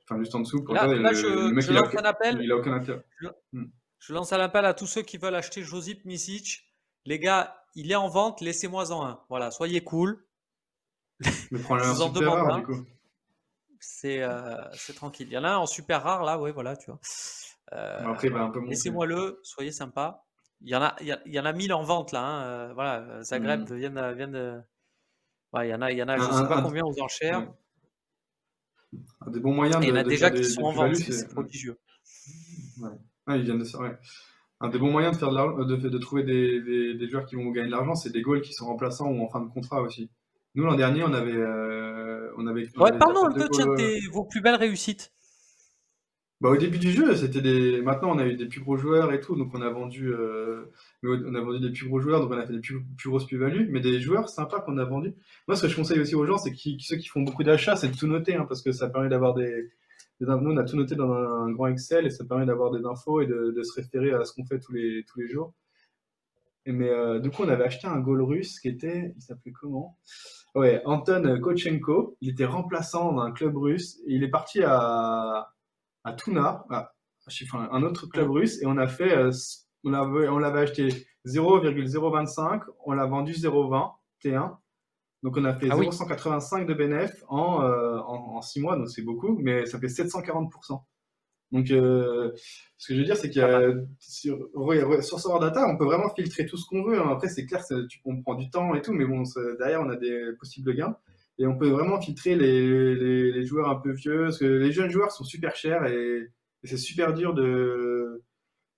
enfin juste en dessous, pour ça, là, le mec je lance un appel. il a aucun intérêt. Je, Hmm. je lance un appel à tous ceux qui veulent acheter Josip Misic. Les gars, il est en vente, laissez-moi-en un. Voilà, soyez cool. Mais prends-le Je un vous en super demande rare un. du coup. C'est tranquille. Il y en a un en super rare, là, ouais, voilà, tu vois. Bon, après il va un peu monter. Laissez-moi-le, soyez sympa. Il y en a 1000 en vente là. Voilà, Zagreb Hmm. vient de. Ouais, il y en a, je sais pas Un, combien aux enchères. ouais. Des bons moyens Et il y en a de déjà faire qui des sont en vente, plus-values, c'est prodigieux. ouais. Ouais, ils viennent de ça, ouais. Un des bons moyens de faire de trouver des joueurs qui vont gagner de l'argent, c'est des goals qui sont remplaçants ou en fin de contrat aussi. Nous, l'an dernier, on Ouais, avait parlons tapé un deux peu, tiens, goals. vos plus belles réussites. Bah, au début du jeu, c'était des. Maintenant, on a eu des plus gros joueurs et tout, donc on a vendu des plus gros joueurs, donc on a fait des plus grosses plus-values, mais des joueurs sympas qu'on a vendus. Moi, ce que je conseille aussi aux gens, c'est ceux qui font beaucoup d'achats, c'est de tout noter, hein, parce que ça permet d'avoir nous, on a tout noté dans un grand Excel et ça permet d'avoir des infos et de se référer à ce qu'on fait tous les jours. Mais du coup, on avait acheté un goal russe il s'appelait comment? Ouais, Anton Kochenko. Il était remplaçant dans un club russe et il est parti à Tuna, enfin, un autre club Hum. russe, et on l'avait acheté 0,025, on l'a vendu 0,20 T1. Donc on a fait Ah oui, 0,185 de bénéf en 6 mois, donc c'est beaucoup, mais ça fait 740%. Donc, ce que je veux dire, c'est qu'il y pas mal. a, sur Solar Data, on peut vraiment filtrer tout ce qu'on veut, hein. Après, c'est clair, on prend du temps et tout, mais bon, derrière, on a des possibles gains. Et on peut vraiment filtrer les joueurs un peu vieux, parce que les jeunes joueurs sont super chers et c'est super dur de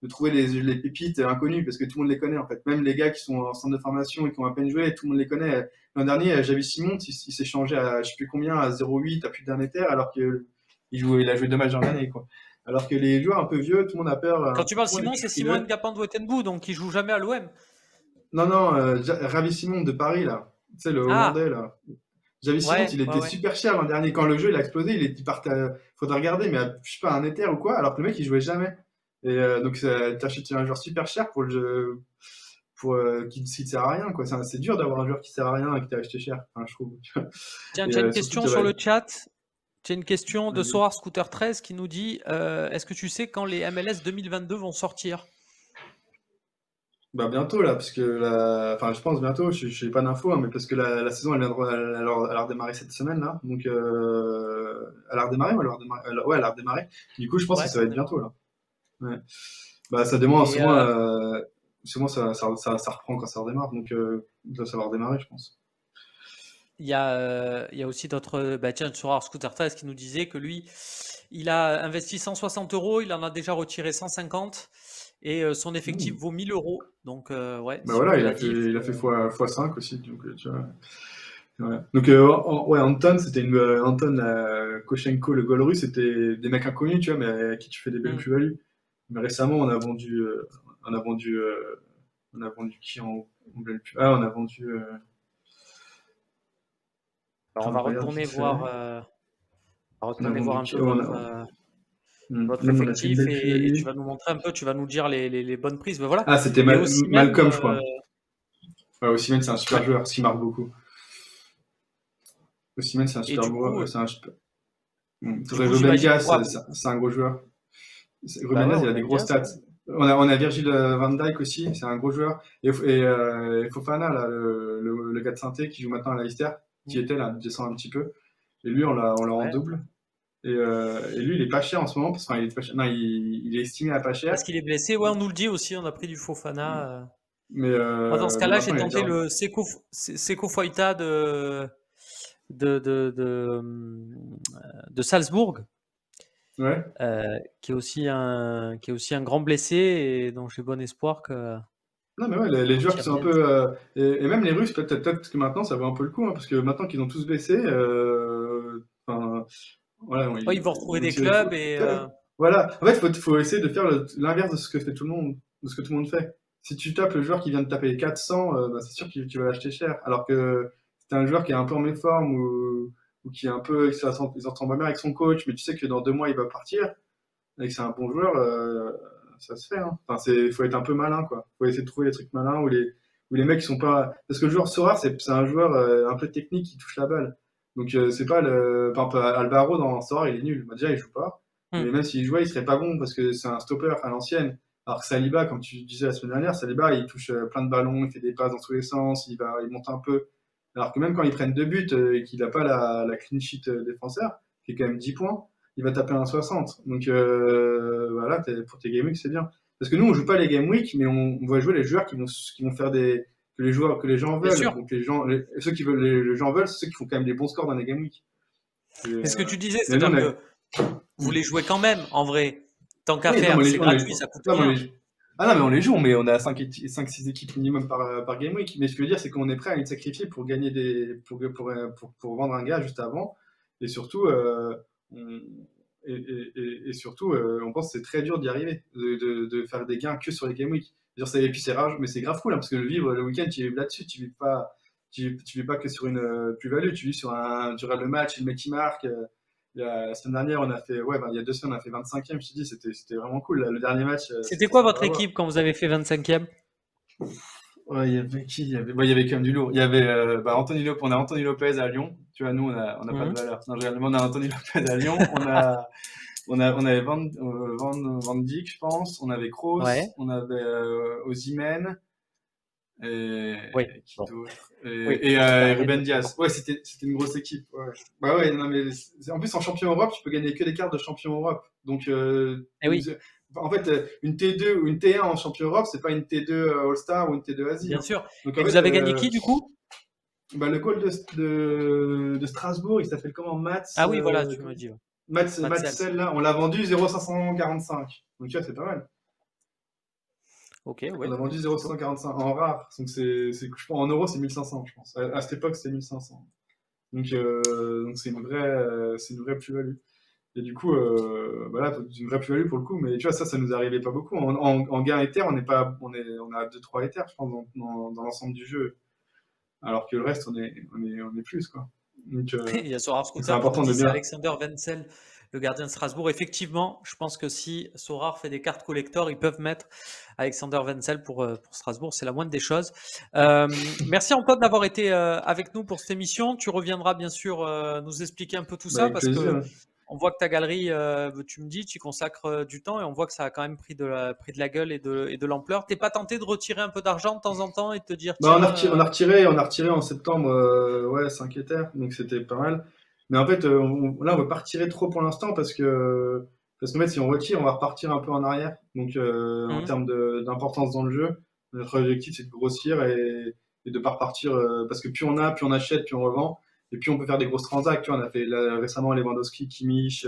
trouver les pépites inconnues, parce que tout le monde les connaît, en fait. Même les gars qui sont en centre de formation et qui ont à peine joué, tout le monde les connaît. L'an dernier, Javi Simon, il s'est changé à je sais plus combien, à 0,8, à plus d'un Ether, alors il a joué 2 matchs dans l'année, quoi. Alors que les joueurs un peu vieux, tout le monde a peur, Quand tu parles tout le monde Simon, est c'est Simon frileux. Ngapando Etenbu, donc il joue jamais à l'OM. Non, non, Ravi Simon de Paris, là. Tu sais, le Ah, Hollandais, là. Javi Simon, ouais, il ouais, était ouais. super cher l'an dernier. Quand le jeu il a explosé, il partait, faudrait regarder, mais je sais pas, un Ether ou quoi, alors que le mec, il jouait jamais. Et donc, t'achètes un joueur super cher pour le jeu, qui ne sert à rien, quoi. C'est dur d'avoir un joueur qui sert à rien et qui t'a acheté cher, enfin, je trouve. Tiens, Et tu as une surtout, question sur le chat. J'ai une question de vas-y. Sorar Scooter 13 qui nous dit est-ce que tu sais quand les MLS 2022 vont sortir? Bah bientôt là, parce que enfin je pense bientôt, je n'ai pas d'infos, hein, mais parce que la saison elle a redémarré cette semaine là, donc elle a redémarré ou ouais, elle a redémarré. Du coup je pense que Ouais, ça ça va être redémarre. bientôt là. Ouais. Bah ça démarre Et souvent ça reprend quand ça redémarre, donc là, ça va redémarrer je pense. il y a aussi d'autres. Bah, tiens, Sorar Scooter 13 qui nous disait que lui, il a investi 160 euros, il en a déjà retiré 150 et son effectif Mmh. vaut 1000 euros. Donc, ouais, Bah si on voilà, fait la diff. il a fait fois 5 aussi, donc tu vois. Ouais. Donc ouais, Anton, c'était Anton Koshenko, le goal russe, c'était des mecs inconnus, tu vois, mais à qui tu fais des belles Hmm. plus-values. Mais récemment, on a vendu, on a vendu qui en belle plus. Ah, on a vendu. Alors, Attends, je regarde vite fait. on va On a retourner voir vendu un qui? peu Oh, votre. votre On a fait une effectif belle et plus-value. tu vas nous montrer un peu, tu vas nous dire les bonnes prises. Ben voilà. Ah, c'était Et Osimhen, Malcolm, je crois. Ouais, Osimhen, c'est un super joueur, ce qui marque beaucoup. Osimhen, c'est un super joueur. Ruben Dias, c'est un gros joueur. Ruben Dias, il a des grosses stats. On a Virgil van Dijk aussi, c'est un gros joueur. Et Fofana, là, le gars de Saint-Étienne qui joue maintenant à Leicester, qui était là, descend un petit peu. Et lui, on l'a en double. Et lui, il est pas cher en ce moment. Parce il est estimé à pas cher. Parce qu'il est blessé. Ouais, on nous le dit aussi. On a pris du Fofana. Mais moi, dans ce cas-là, j'ai tenté le Seko Foyta de Salzbourg. Ouais. Qui est aussi un grand blessé et dont j'ai bon espoir que. Non, mais ouais, les joueurs qui sont un peu. Et même les Russes, peut-être que maintenant, ça vaut un peu le coup, hein, parce que maintenant qu'ils ont tous baissé. Voilà, ils vont retrouver des clubs et. Voilà, en fait, il faut essayer de faire l'inverse de ce que fait tout le monde, de ce que tout le monde fait. Si tu tapes le joueur qui vient de taper 400, c'est sûr que tu vas l'acheter cher. Alors que c'est un joueur qui est un peu en méforme ou qui est un peu, il s'entend pas bien avec son coach, mais tu sais que dans 2 mois, il va partir, et que c'est un bon joueur, ça se fait. Hein. Enfin, faut être un peu malin, quoi. Faut essayer de trouver des trucs malins où les mecs qui sont pas. Parce que le joueur Sorare, c'est un joueur un peu technique qui touche la balle. Donc, c'est pas le. Par exemple, Alvaro dans Sorare, il est nul. Bah, déjà, il joue pas. Mais même s'il jouait, il serait pas bon parce que c'est un stopper à l'ancienne. Alors que Saliba, comme tu disais la semaine dernière, Saliba, il touche plein de ballons, il fait des passes dans tous les sens, il monte un peu. Alors que même quand ils prennent 2 buts et qu'il n'a pas la clean sheet défenseur, qui est quand même 10 points, il va taper un 60. Donc voilà, pour tes game week, c'est bien. Parce que nous, on joue pas les game week, mais on va jouer les joueurs qui vont faire que les gens veulent. Donc ceux qui veulent, les gens veulent, c'est ceux qui font quand même des bons scores dans les game week. Mais ce que tu disais, c'est que vous les jouez quand même, en vrai. Tant qu'à faire, c'est gratuit, ça coûte rien. Ah non, mais on les joue, on a 5-6 équipes minimum par game week. Mais ce que je veux dire, c'est qu'on est prêt à les sacrifier pour gagner pour vendre un gars juste avant. Et surtout, on pense que c'est très dur d'y arriver, de faire des gains que sur les game week. Et puis c'est rare, mais c'est grave cool, hein, parce que le week-end, tu vis là-dessus, tu vis pas que sur une plus-value, tu vis tu regardes le match, le mec qui marque. La semaine dernière, on a fait, il y a 2 semaines, on a fait 25e. Je te dis, c'était vraiment cool. Là, le dernier match. C'était quoi votre équipe quand vous avez fait 25e? Ouais, il y avait qui? Il y avait quand même du lourd. Il y avait Anthony Lopez. On a Anthony Lopez à Lyon. Tu vois, nous, on a pas de valeur. Non, réellement, on a Anthony Lopez à Lyon. On avait Van Dijk, je pense. On avait Kroos. Ouais. On avait Osimhen. Et Ruben Dias. Ouais, c'était une grosse équipe. Ouais. Bah ouais, non, mais en plus en champion Europe, tu peux gagner que les cartes de champion Europe. Donc, en fait, une T2 ou une T1 en champion Europe, c'est pas une T2 All-Star ou une T2 Asie. Bien sûr. Donc, et vous avez gagné qui du coup? Le goal de Strasbourg, il s'appelle comment? Mats. Ah oui, voilà, tu me dis. Mats là, on l'a vendu 0,545. Donc, tu vois, c'est pas mal. Ok, ouais. On a vendu 0,145 en rare. Donc je pense, en euros, c'est 1500, je pense. À cette époque, c'était 1500. Donc c'est une vraie plus-value. Et du coup, voilà, c'est une vraie plus-value pour le coup. Mais tu vois, ça nous arrivait pas beaucoup. En gain Ether, on a 2-3 Ethers, je pense, dans l'ensemble du jeu. Alors que le reste, on est plus, quoi. Donc, il y a Sorare Scooter, c'est important de bien. Alexander Wenzel, le gardien de Strasbourg. Effectivement, je pense que si Sorare fait des cartes collector, ils peuvent mettre Alexander Wenzel pour Strasbourg. C'est la moindre des choses. Merci Antoine d'avoir été avec nous pour cette émission. Tu reviendras bien sûr nous expliquer un peu tout ça parce que on voit que ta galerie, tu me dis, tu y consacres du temps et on voit que ça a quand même pris de la gueule et de l'ampleur. T'es pas tenté de retirer un peu d'argent de temps en temps et de te dire on a retiré en septembre 5 Ethers, donc c'était pas mal. Mais en fait, là, on va pas retirer trop pour l'instant parce qu'en fait, si on retire, on va repartir un peu en arrière. Donc, en termes d'importance dans le jeu, notre objectif, c'est de grossir et de pas repartir parce que plus on achète, plus on revend. Et puis, on peut faire des grosses transactions. Tu vois, on a fait récemment Lewandowski, Kimmich,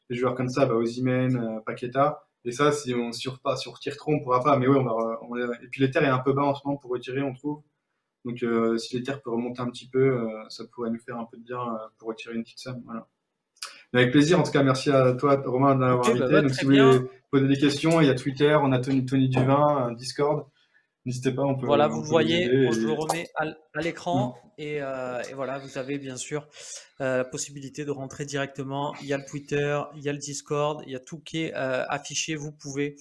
des joueurs comme ça, Osimhen, Paqueta. Et ça, si on retire trop, on pourra pas. Mais oui, et puis, l'Ether est un peu bas en ce moment pour retirer, on trouve. Donc, si l'Ether peut remonter un petit peu, ça pourrait nous faire un peu de bien pour retirer une petite somme. Voilà. Mais avec plaisir. En tout cas, merci à toi, Romain, d'avoir invité. Donc, si vous voulez poser des questions, il y a Twitter, on a Tony Duvin, Discord. N'hésitez pas, Voilà, on vous peut vous voyez, je le aider. remets à Mm. l'écran et voilà, vous avez bien sûr la possibilité de rentrer directement. Il y a le Twitter, il y a le Discord, il y a tout qui est affiché. Vous pouvez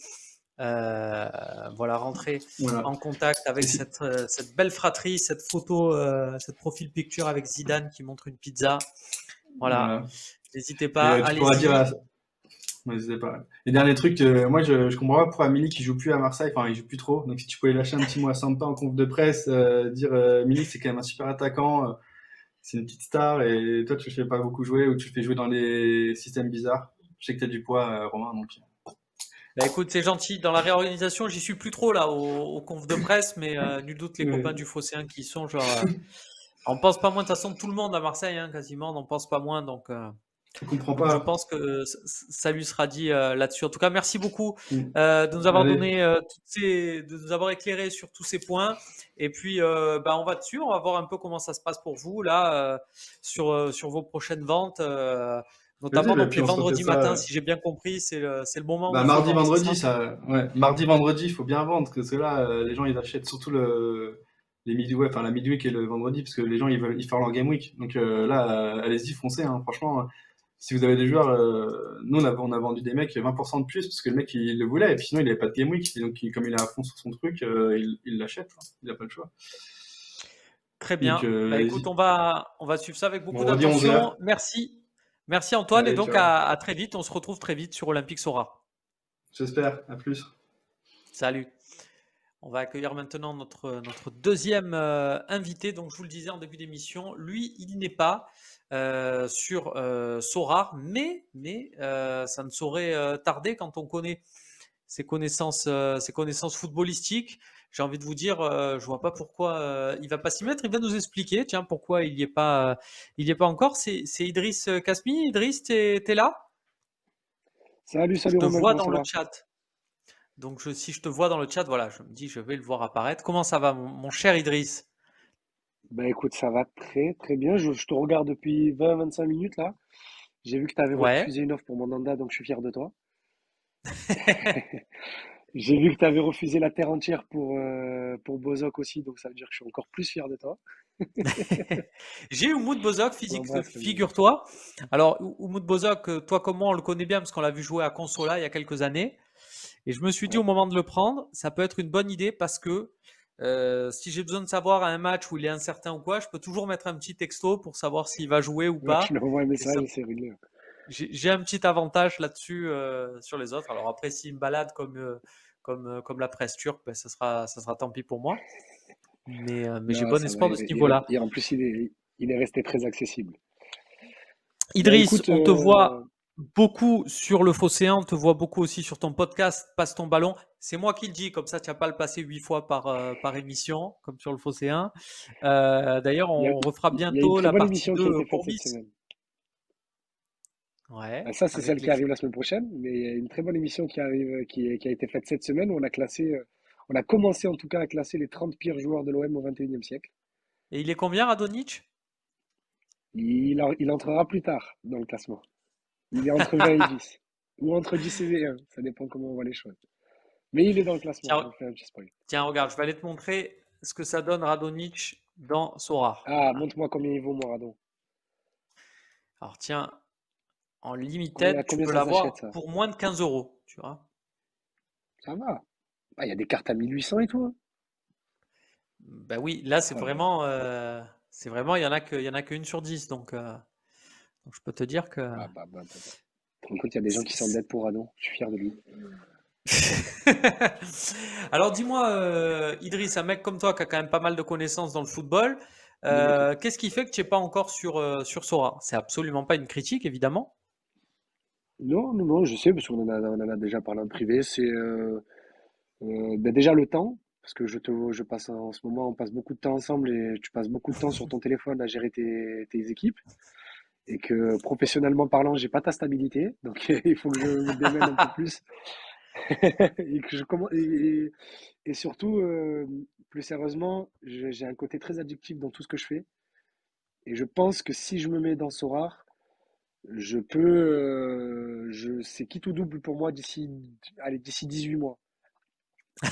voilà, rentrer Voilà. en contact Et avec si- cette belle fratrie, cette photo, cette profil picture avec Zidane qui montre une pizza. Voilà, voilà. n'hésitez Et pas, tu pourras dire allez-y. à... N'hésitez pas. Et dernier truc, moi je comprends pas pourquoi Milik il joue plus à Marseille, enfin il joue plus trop. Donc si tu pouvais lâcher un petit mot à Sampa en conf de presse, dire Milik c'est quand même un super attaquant, c'est une petite star et toi tu le fais pas beaucoup jouer ou tu le fais jouer dans les systèmes bizarres. Je sais que tu as du poids, Romain, donc. Bah, écoute, c'est gentil. Dans la réorganisation, j'y suis plus trop là au conf de presse, mais nul doute les copains du Ouais, Phocéen qui y sont genre. On pense pas moins. De toute façon, tout le monde à Marseille, hein, quasiment, on n'en pense pas moins. je comprends Donc je pas. pense que ça lui sera dit là-dessus. En tout cas, merci beaucoup Mm. de nous avoir Allez, donné de nous avoir éclairé sur tous ces points. Et puis, bah, on va dessus. On va voir un peu comment ça se passe pour vous là sur vos prochaines ventes. vas-y, Notamment bah, donc puis les on se refait vendredis matins, ça. si j'ai bien compris, c'est le moment où Bah, il faut mardi, vendre, c'est ça? vendredi, ça. Ouais, mardi, vendredi, il faut bien vendre parce que là, les gens ils achètent surtout les midweek, enfin la midweek et le vendredi parce que les gens ils font leur game week. Donc là, allez-y, foncez, hein. Franchement, si vous avez des joueurs, nous on a vendu des mecs 20% de plus parce que le mec il le voulait et puis sinon il avait pas de game week. Et donc comme il est à fond sur son truc, il l'achète, hein. Il a pas le choix. Très Donc bien. Bah écoute, allez-y. on va suivre ça avec beaucoup Vendredi 11 d'attention. heures. Merci. Merci Antoine et Allez, donc ciao. à très vite. On se retrouve très vite sur Olympique Sora. J'espère. À plus. Salut. On va accueillir maintenant notre deuxième invité. Donc, je vous le disais en début d'émission, lui, il n'est pas sur Sorare, mais ça ne saurait tarder quand on connaît ses connaissances footballistiques. J'ai envie de vous dire, je vois pas pourquoi il va pas s'y mettre. Il va nous expliquer, tiens, pourquoi il y est pas encore. C'est Idriss Kasmi. Idriss, t'es là? Salut, Je salut te Romain, vois comment dans ça le va? chat. Donc, si je te vois dans le chat, voilà, je me dis, je vais le voir apparaître. Comment ça va, mon cher Idriss? Bah écoute, ça va très très bien. Je te regarde depuis 20-25 minutes là. J'ai vu que tu avais Ouais. refusé une offre pour mon Nanda, donc je suis fier de toi. J'ai vu que tu avais refusé la terre entière pour Bozok aussi, donc ça veut dire que je suis encore plus fier de toi. J'ai Umut Bozok, Je t'embrasse, Camille. figure-toi. Alors, Umut Bozok, toi comme moi, on le connaît bien parce qu'on l'a vu jouer à Consola il y a quelques années. Et je me suis dit au Ouais, moment de le prendre, ça peut être une bonne idée parce que si j'ai besoin de savoir à un match où il est incertain ou quoi, je peux toujours mettre un petit texto pour savoir s'il va jouer ou ouais, tu pas. lui envoies un Et ça, message et c'est réglé. j'ai un petit avantage là-dessus sur les autres. Alors après, s'il me balade comme la presse turque, ben, ça sera tant pis pour moi. Mais j'ai Non, bon ça va. espoir de ce niveau-là. Et en plus, il est resté très accessible. Bah Idriss, écoute, on te voit beaucoup sur le Phocéen, on te voit beaucoup aussi sur ton podcast, Passe ton ballon. C'est moi qui le dis, comme ça tu vas pas le passer 8 fois par émission, comme sur le Phocéen. D'ailleurs, il y a, on refera il y a une bientôt très la bonne partie émission qui a 2 été faite cette courbis. semaine. Ouais, Bah, ça, c'est avec celle qui les... arrive la semaine prochaine, mais il y a une très bonne émission qui arrive, qui a été faite cette semaine où on a commencé en tout cas à classer les 30 pires joueurs de l'OM au 21e siècle. Et il est combien, Radonjic? Il entrera plus tard dans le classement. Il est entre 20 et 10. Ou entre 10 et 1, ça dépend comment on voit les choses. Mais il est dans le classement, je Tiens, vous fais un petit spoil. tiens, regarde, je vais aller te montrer ce que ça donne Radonjic dans Sora. Ah, montre-moi combien il vaut, Moradon. Alors tiens, en limited, tu Combien peux ça s'achète, l'avoir ça? pour moins de 15 euros, tu vois. Ça va. Ah, il y a des cartes à 1800 et tout, hein. Ben oui, là Oh là là. c'est vraiment, il y en a qu'une sur 10, donc je peux te dire que. Ah, bah. Écoute, il y a des gens qui c'est- s'endettent pour Radon. Je suis fier de lui. Alors dis-moi, Idriss, un mec comme toi qui a quand même pas mal de connaissances dans le football, Dis-moi tout. qu'est-ce qui fait que tu n'es pas encore sur Sora? C'est absolument pas une critique, évidemment. Non, non, non, je sais, parce qu'on en a déjà parlé en privé. Ben déjà le temps, parce que je passe en ce moment, on passe beaucoup de temps ensemble et tu passes beaucoup de temps sur ton téléphone à gérer tes équipes. Et que professionnellement parlant, j'ai pas ta stabilité, donc il faut que je me démène un peu plus. Et que je commence, et surtout, plus sérieusement, j'ai un côté très addictif dans tout ce que je fais. Et je pense que si je me mets dans Sorare, c'est quitte ou double pour moi d'ici 18 mois.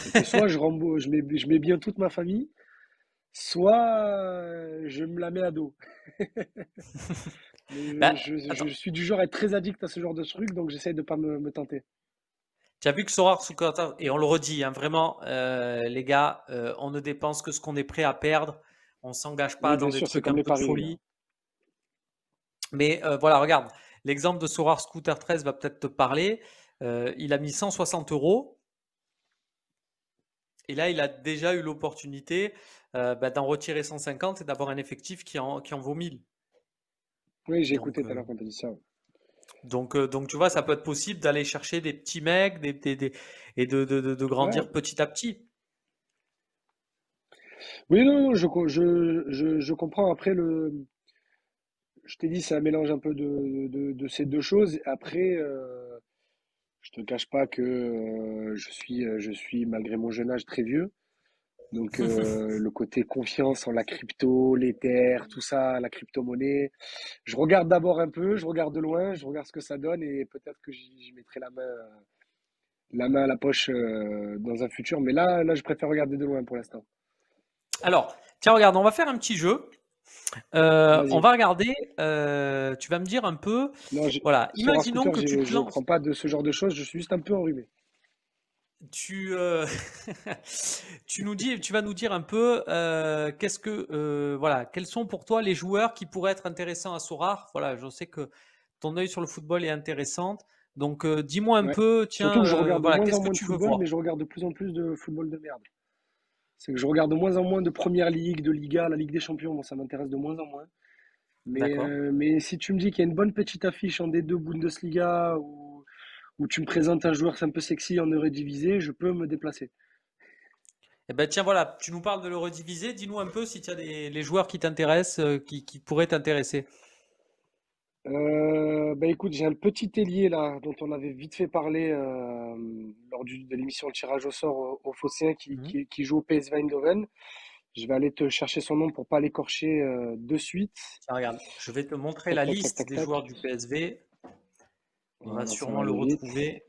Et que soit je mets bien toute ma famille, soit je me la mets à dos. Mais Bah, je attends, suis du genre à être très addict à ce genre de truc, donc j'essaye de pas me tenter. tu as vu que Sorar Sukata, et on le redit, hein, vraiment, les gars, on ne dépense que ce qu'on est prêt à perdre. On s'engage pas Oui, dans bien des sûr, c'est trucs comme un les peu de paris, les gars. folie. Mais voilà, regarde, l'exemple de Sorar Scooter 13 va peut-être te parler. Il a mis 160 euros et là, il a déjà eu l'opportunité d'en retirer 150 et d'avoir un effectif qui en vaut 1000. Oui, j'ai Donc, écouté tout à l'heure quand tu as dit ça. Ouais. donc, tu vois, ça peut être possible d'aller chercher des petits mecs et de Ouais. grandir petit à petit. Oui, non, non, je comprends. Après, je t'ai dit, c'est un mélange un peu de ces deux choses. Après, je te cache pas que je suis, malgré mon jeune âge, très vieux. Donc, le côté confiance en la crypto, l'Ether, tout ça, la crypto-monnaie, je regarde d'abord un peu, je regarde de loin, je regarde ce que ça donne et peut-être que j'y mettrai la main à la poche dans un futur. Mais là, je préfère regarder de loin pour l'instant. Alors, tiens, regarde, on va faire un petit jeu. On Vas-y. va regarder, tu vas me dire un peu, Non, voilà, sur un imaginons scooter, que tu te je ne lances. prends pas de ce genre de choses, je suis juste un peu enrhumé. Tu, tu vas nous dire un peu voilà, quels sont pour toi les joueurs qui pourraient être intéressants à Sorare. Voilà, je sais que ton œil sur le football est intéressant. Donc, dis-moi un Ouais. peu, Surtout tiens, que je regarde de voilà, moins qu'est-ce en que moins de tu veux football, mais voir? je regarde de plus en plus de football de merde. C'est que je regarde de moins en moins de Première Ligue, de Liga, la Ligue des Champions, bon, ça m'intéresse de moins en moins. D'accord. Mais si tu me dis qu'il y a une bonne petite affiche en D2 Bundesliga où tu me présentes un joueur un peu sexy en Eredivisie, je peux me déplacer. Eh ben, tiens, voilà, tu nous parles de l'Eurodivisé. Dis-nous un peu si tu as les joueurs qui t'intéressent, qui pourraient t'intéresser. Bah écoute, j'ai un petit ailier là dont on avait vite fait parler lors de l'émission de tirage au sort au Phocéen Mhm. qui joue au PSV Eindhoven. Je vais aller te chercher son nom pour pas l'écorcher de suite. Tiens, regarde, je vais te montrer Tac, la tac, tac, liste tac, des tac. joueurs du PSV. On va Voilà, ça va sûrement le aller vite. retrouver.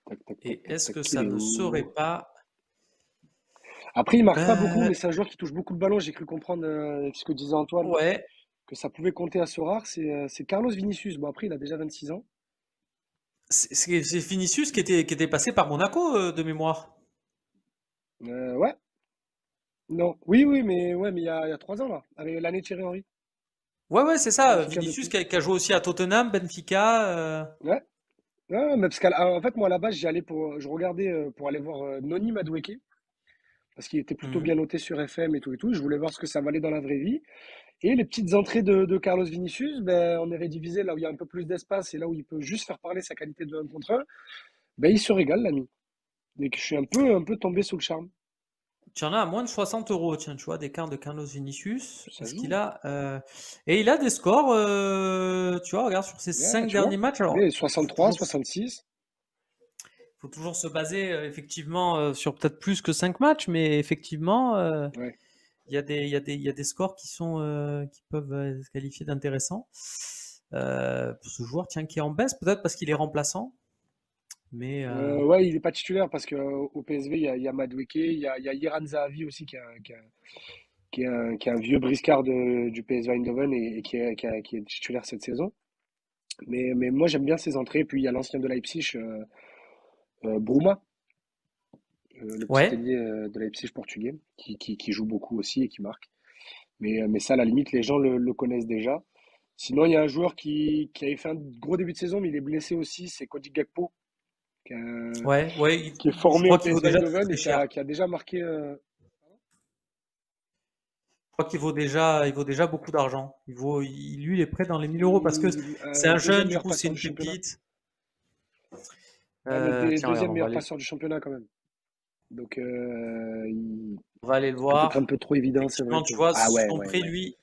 Tac, tac, tac, Et tac, est-ce tac. que Il ça est ne serait où? pas Après, il marque pas beaucoup, ben, mais c'est un joueur qui touche beaucoup de ballons. J'ai cru comprendre avec ce que disait Antoine ouais, que ça pouvait compter à Sorare. C'est Carlos Vinicius. Bon, après, il a déjà 26 ans. c'est Vinicius qui était passé par Monaco de mémoire. Ouais, non. Oui, oui, mais il y a 3 ans, là, avec l'année Thierry Henry. Ouais, ouais, c'est ça. Benfica Vinicius depuis. qui a joué aussi à Tottenham, Benfica. Ouais. Ouais, mais parce qu'en fait, moi, à la base, je regardais pour aller voir Noni Madueke, parce qu'il était plutôt Mhm. bien noté sur FM et tout et tout. Je voulais voir ce que ça valait dans la vraie vie. Et les petites entrées de Carlos Vinicius, ben, on est redivisé là où il y a un peu plus d'espace et là où il peut juste faire parler sa qualité de 1 contre 1. Ben, il se régale, l'ami. Et que je suis un peu tombé sous le charme. Tu en as à moins de 60 euros, tiens, tu vois, d'écart de Carlos Vinicius. Ça Est-ce qu'il joue. a. Et il a des scores, tu vois, regarde sur ses Ouais, 5 tu vois. derniers matchs. Alors, Et il 63, 66. faut toujours se baser effectivement sur peut-être plus que 5 matchs, mais effectivement, Ouais. il y a des scores qui peuvent se qualifier d'intéressants. Pour ce joueur, tiens, qui est en baisse, peut-être parce qu'il est remplaçant. Mais Ouais, il n'est pas titulaire parce qu'au PSV, il y a Madueke, il y a Iran Zahavi aussi qui est un vieux briscard du PSV Eindhoven et qui est titulaire cette saison. Mais moi, j'aime bien ses entrées. Puis il y a l'ancien de Leipzig, Bruma, le petit ouais, ailier de Leipzig portugais, qui joue beaucoup aussi et qui marque. Mais ça, à la limite, les gens le connaissent déjà. Sinon, il y a un joueur qui avait fait un gros début de saison, mais il est blessé aussi, c'est Cody Gakpo, qui, a- ouais, ouais. qui est Je formé au crois qu'il vaut PSV déjà très Eindhoven très et qui cher. a, qui a déjà marqué. Je crois il vaut déjà beaucoup d'argent. Lui, il est prêt dans les 1000 euros parce que c'est un Deuxième jeune, du meilleur coup, c'est passeur une du championnat. pépite. Ouais, mais Tiens, regarde, deuxième meilleur passeur du championnat quand même. Donc, on va aller le c'est peut-être un voir. peu trop évident, c'est vrai Effectivement, que. tu vois, Ah ouais, son ouais, prix, ouais. lui,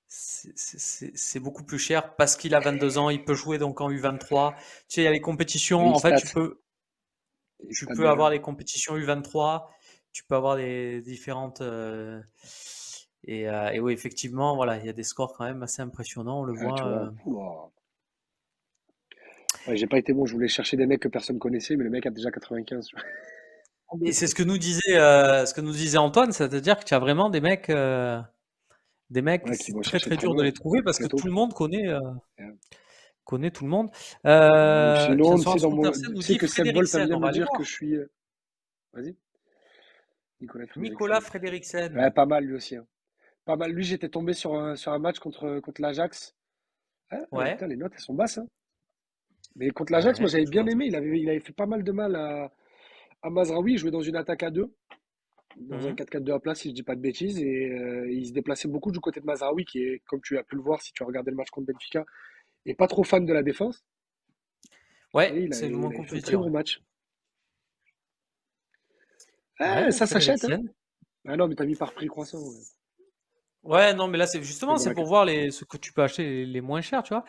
c'est beaucoup plus cher parce qu'il a 22 ans, il peut jouer donc en U23. Tu sais, il y a les compétitions. Et En fait, il tu stat peux bien. avoir les compétitions U23, tu peux avoir les différentes. Et oui, effectivement, voilà, il y a des scores quand même assez impressionnants. On le Ah, tu voit. vois. Ouah. Ouais, j'ai pas été bon, je voulais chercher des mecs que personne connaissait, mais le mec a déjà 95. Tu vois. Et c'est ce que nous disait Antoine, c'est-à-dire que tu as vraiment des mecs, Ouais, qui c'est vont très chercher très très dur de loin, les trouver parce que très tout tôt. le monde connaît tout le monde. Ou Tiens, sinon, tu sais, Soras Petersen nous tu sais dit que Seb Wolf aime Frederiksen, bien on me va aller dire que voir. je suis. Vas-y, Nicolas Nicolas Frederiksen. Ouais, Frederiksen. pas mal lui aussi, hein. Pas mal. Lui, j'étais tombé sur un match contre l'Ajax. Ah, Ouais. putain, les notes, elles sont basses, hein. Mais contre l'Ajax, moi, Ouais, j'avais je bien vois ça. aimé. Il avait fait pas mal de mal à Mazraoui. Il jouait dans une attaque à deux, dans un Mhm. 4-4-2 à plat, si je dis pas de bêtises. Et il se déplaçait beaucoup du côté de Mazraoui, qui est, comme tu as pu le voir si tu as regardé le match contre Benfica, et pas trop fan de la défense. Et Ouais, c'est le moins il avait qu'on fait un puisse très dire. gros match. Ah, Ouais, ça s'achète, hein. Frederiksen. Ah non, mais t'as mis par prix croissant. Ouais. Ouais, non, mais là, c'est Mais justement, bon, c'est pour voir ce que tu peux acheter les moins chers, tu vois.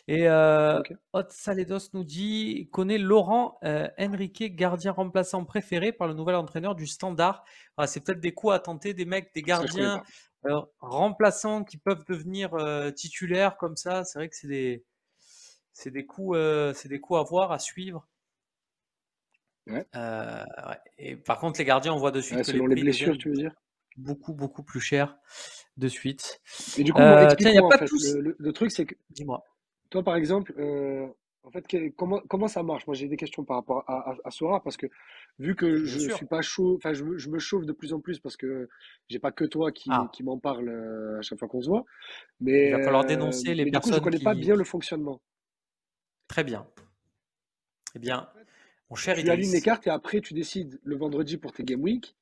Et ok. Hot Saledos nous dit connaît Laurent Enrique, gardien remplaçant préféré par le nouvel entraîneur du Standard. Ah, c'est peut-être des coups à tenter, des mecs, des Ça, je connais gardiens pas. remplaçants qui peuvent devenir titulaires comme ça. C'est vrai que c'est des coups à voir, à suivre. Ouais. Ouais. Et par contre, les gardiens, on voit de suite Ouais, que les selon les prix blessures, deviennent tu veux dire? beaucoup, beaucoup plus chers de suite. Mais du coup, moi, Tiens, il n'y a explique-moi en pas de fait. tous. Le truc, c'est que Dis-moi. toi, par exemple, en fait, comment ça marche? Moi, j'ai des questions par rapport à Sora parce que vu que Bien je sûr. suis pas chaud, enfin, je me chauffe de plus en plus parce que j'ai pas que toi Ah, qui m'en parle à chaque fois qu'on se voit. il va falloir dénoncer les Mais du coup, je personnes connais pas qui. bien le fonctionnement. Très bien. Eh Donc, en bien, fait, mon cher tu alignes les Idriss, cartes et après, tu décides le vendredi pour tes Game Week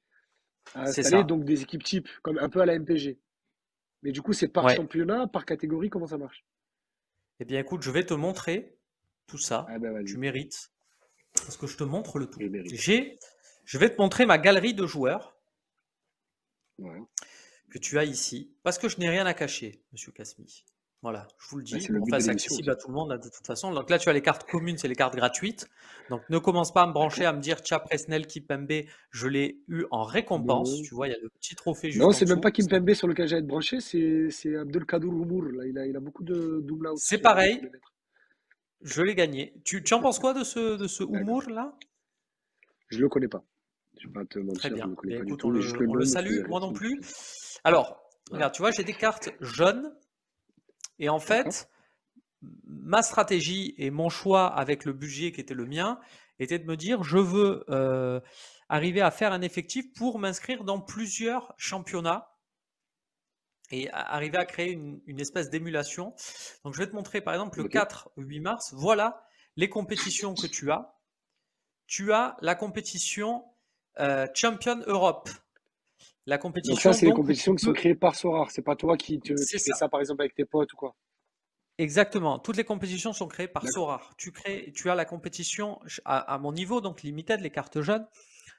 à c'est installer ça. donc des équipes types, comme un peu à la MPG. Mais du coup, c'est par Ouais. championnat, par catégorie, comment ça marche? Eh bien, écoute, je vais te montrer tout ça. Ah ben, Tu vas-y, mérites, parce que je te montre le je tout. mérite. Je vais te montrer ma galerie de joueurs Ouais. que tu as ici, parce que je n'ai rien à cacher, Monsieur Kasmi. Voilà, je vous le Bah, dis. c'est le but Enfin, de c'est l'émission accessible à aussi. tout le monde, de toute façon. Donc là, tu as les cartes communes, c'est les cartes gratuites. Donc ne commence pas à me brancher, D'accord? à me dire, Tcha Presnel, Kipembe, je l'ai eu en récompense. Non. Tu vois, il y a le petit trophée Non, juste en c'est même pas dessous. Kimpembe sur lequel j'allais être branché, c'est Abdelkader Oumour. Là, il a beaucoup de double out C'est sur les pareil, lettres. je l'ai gagné. Tu en penses quoi de ce D'accord. humour là? Je le connais pas. Je vais pas te Très mentir, je bien. le connais Bien, pas du écoute, tout, mais juste le on le nom me salue, faisait rire. moi Ça non me fait plus. plaisir. Alors, Ouais. regarde, tu vois, j'ai des cartes jaunes. Et en D'accord? fait, ma stratégie et mon choix avec le budget qui était le mien était de me dire, je veux arriver à faire un effectif pour m'inscrire dans plusieurs championnats et arriver à créer une espèce d'émulation. Donc, je vais te montrer, par exemple, le Ok. 4-8 mars. Voilà les compétitions que tu as. Tu as la compétition Champion Europe. La Donc ça, compétition c'est les donc où tu compétitions qui sont peux. créées par Sorar. C'est pas toi C'est qui fais ça. ça, par exemple, avec tes potes ou quoi. Exactement. Toutes les compétitions sont créées par D'accord. Sorare. Tu as la compétition à mon niveau, donc limited, les cartes jeunes.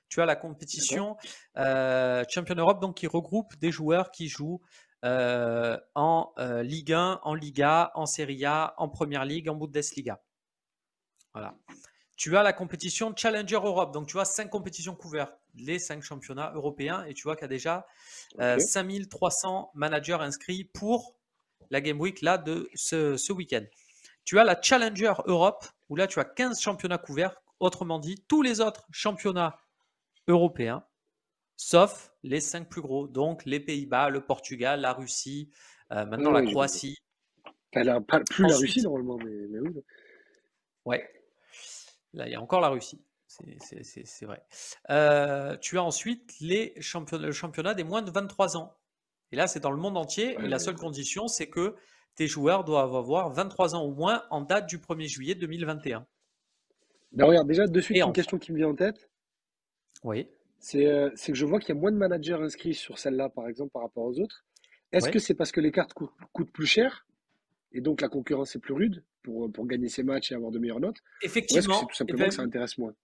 Tu as la D'accord. compétition Champion Europe, donc qui regroupe des joueurs qui jouent en Ligue 1, en Liga, en Serie A, en Première Ligue, en Bundesliga. Voilà. Tu as la compétition Challenger Europe, donc tu as 5 compétitions couvertes, les 5 championnats européens, et tu vois qu'il y a déjà Ok. 5300 managers inscrits pour la Game Week là, de ce week-end. Tu as la Challenger Europe, où là tu as 15 championnats couverts, autrement dit, tous les autres championnats européens, sauf les 5 plus gros, donc les Pays-Bas, le Portugal, la Russie, Ah maintenant la ouais, j'ai compris. Croatie. Elle a pas plus la Russie Ensuite, normalement, mais oui. ouais, là il y a encore la Russie. C'est vrai. Tu as ensuite le championnat des moins de 23 ans. Et là, c'est dans le monde entier. Et la seule condition, c'est que tes joueurs doivent avoir 23 ans ou moins en date du 1er juillet 2021. Ben regarde, déjà de Et suite une enfin, question qui me vient en tête, oui, c'est que je vois qu'il y a moins de managers inscrits sur celle-là, par exemple, par rapport aux autres. Est-ce oui. que c'est parce que les cartes coûtent plus cher et donc la concurrence est plus rude pour gagner ces matchs et avoir de meilleures notes? Ou est-ce que c'est tout Effectivement, eh simplement que ça ben, intéresse moins?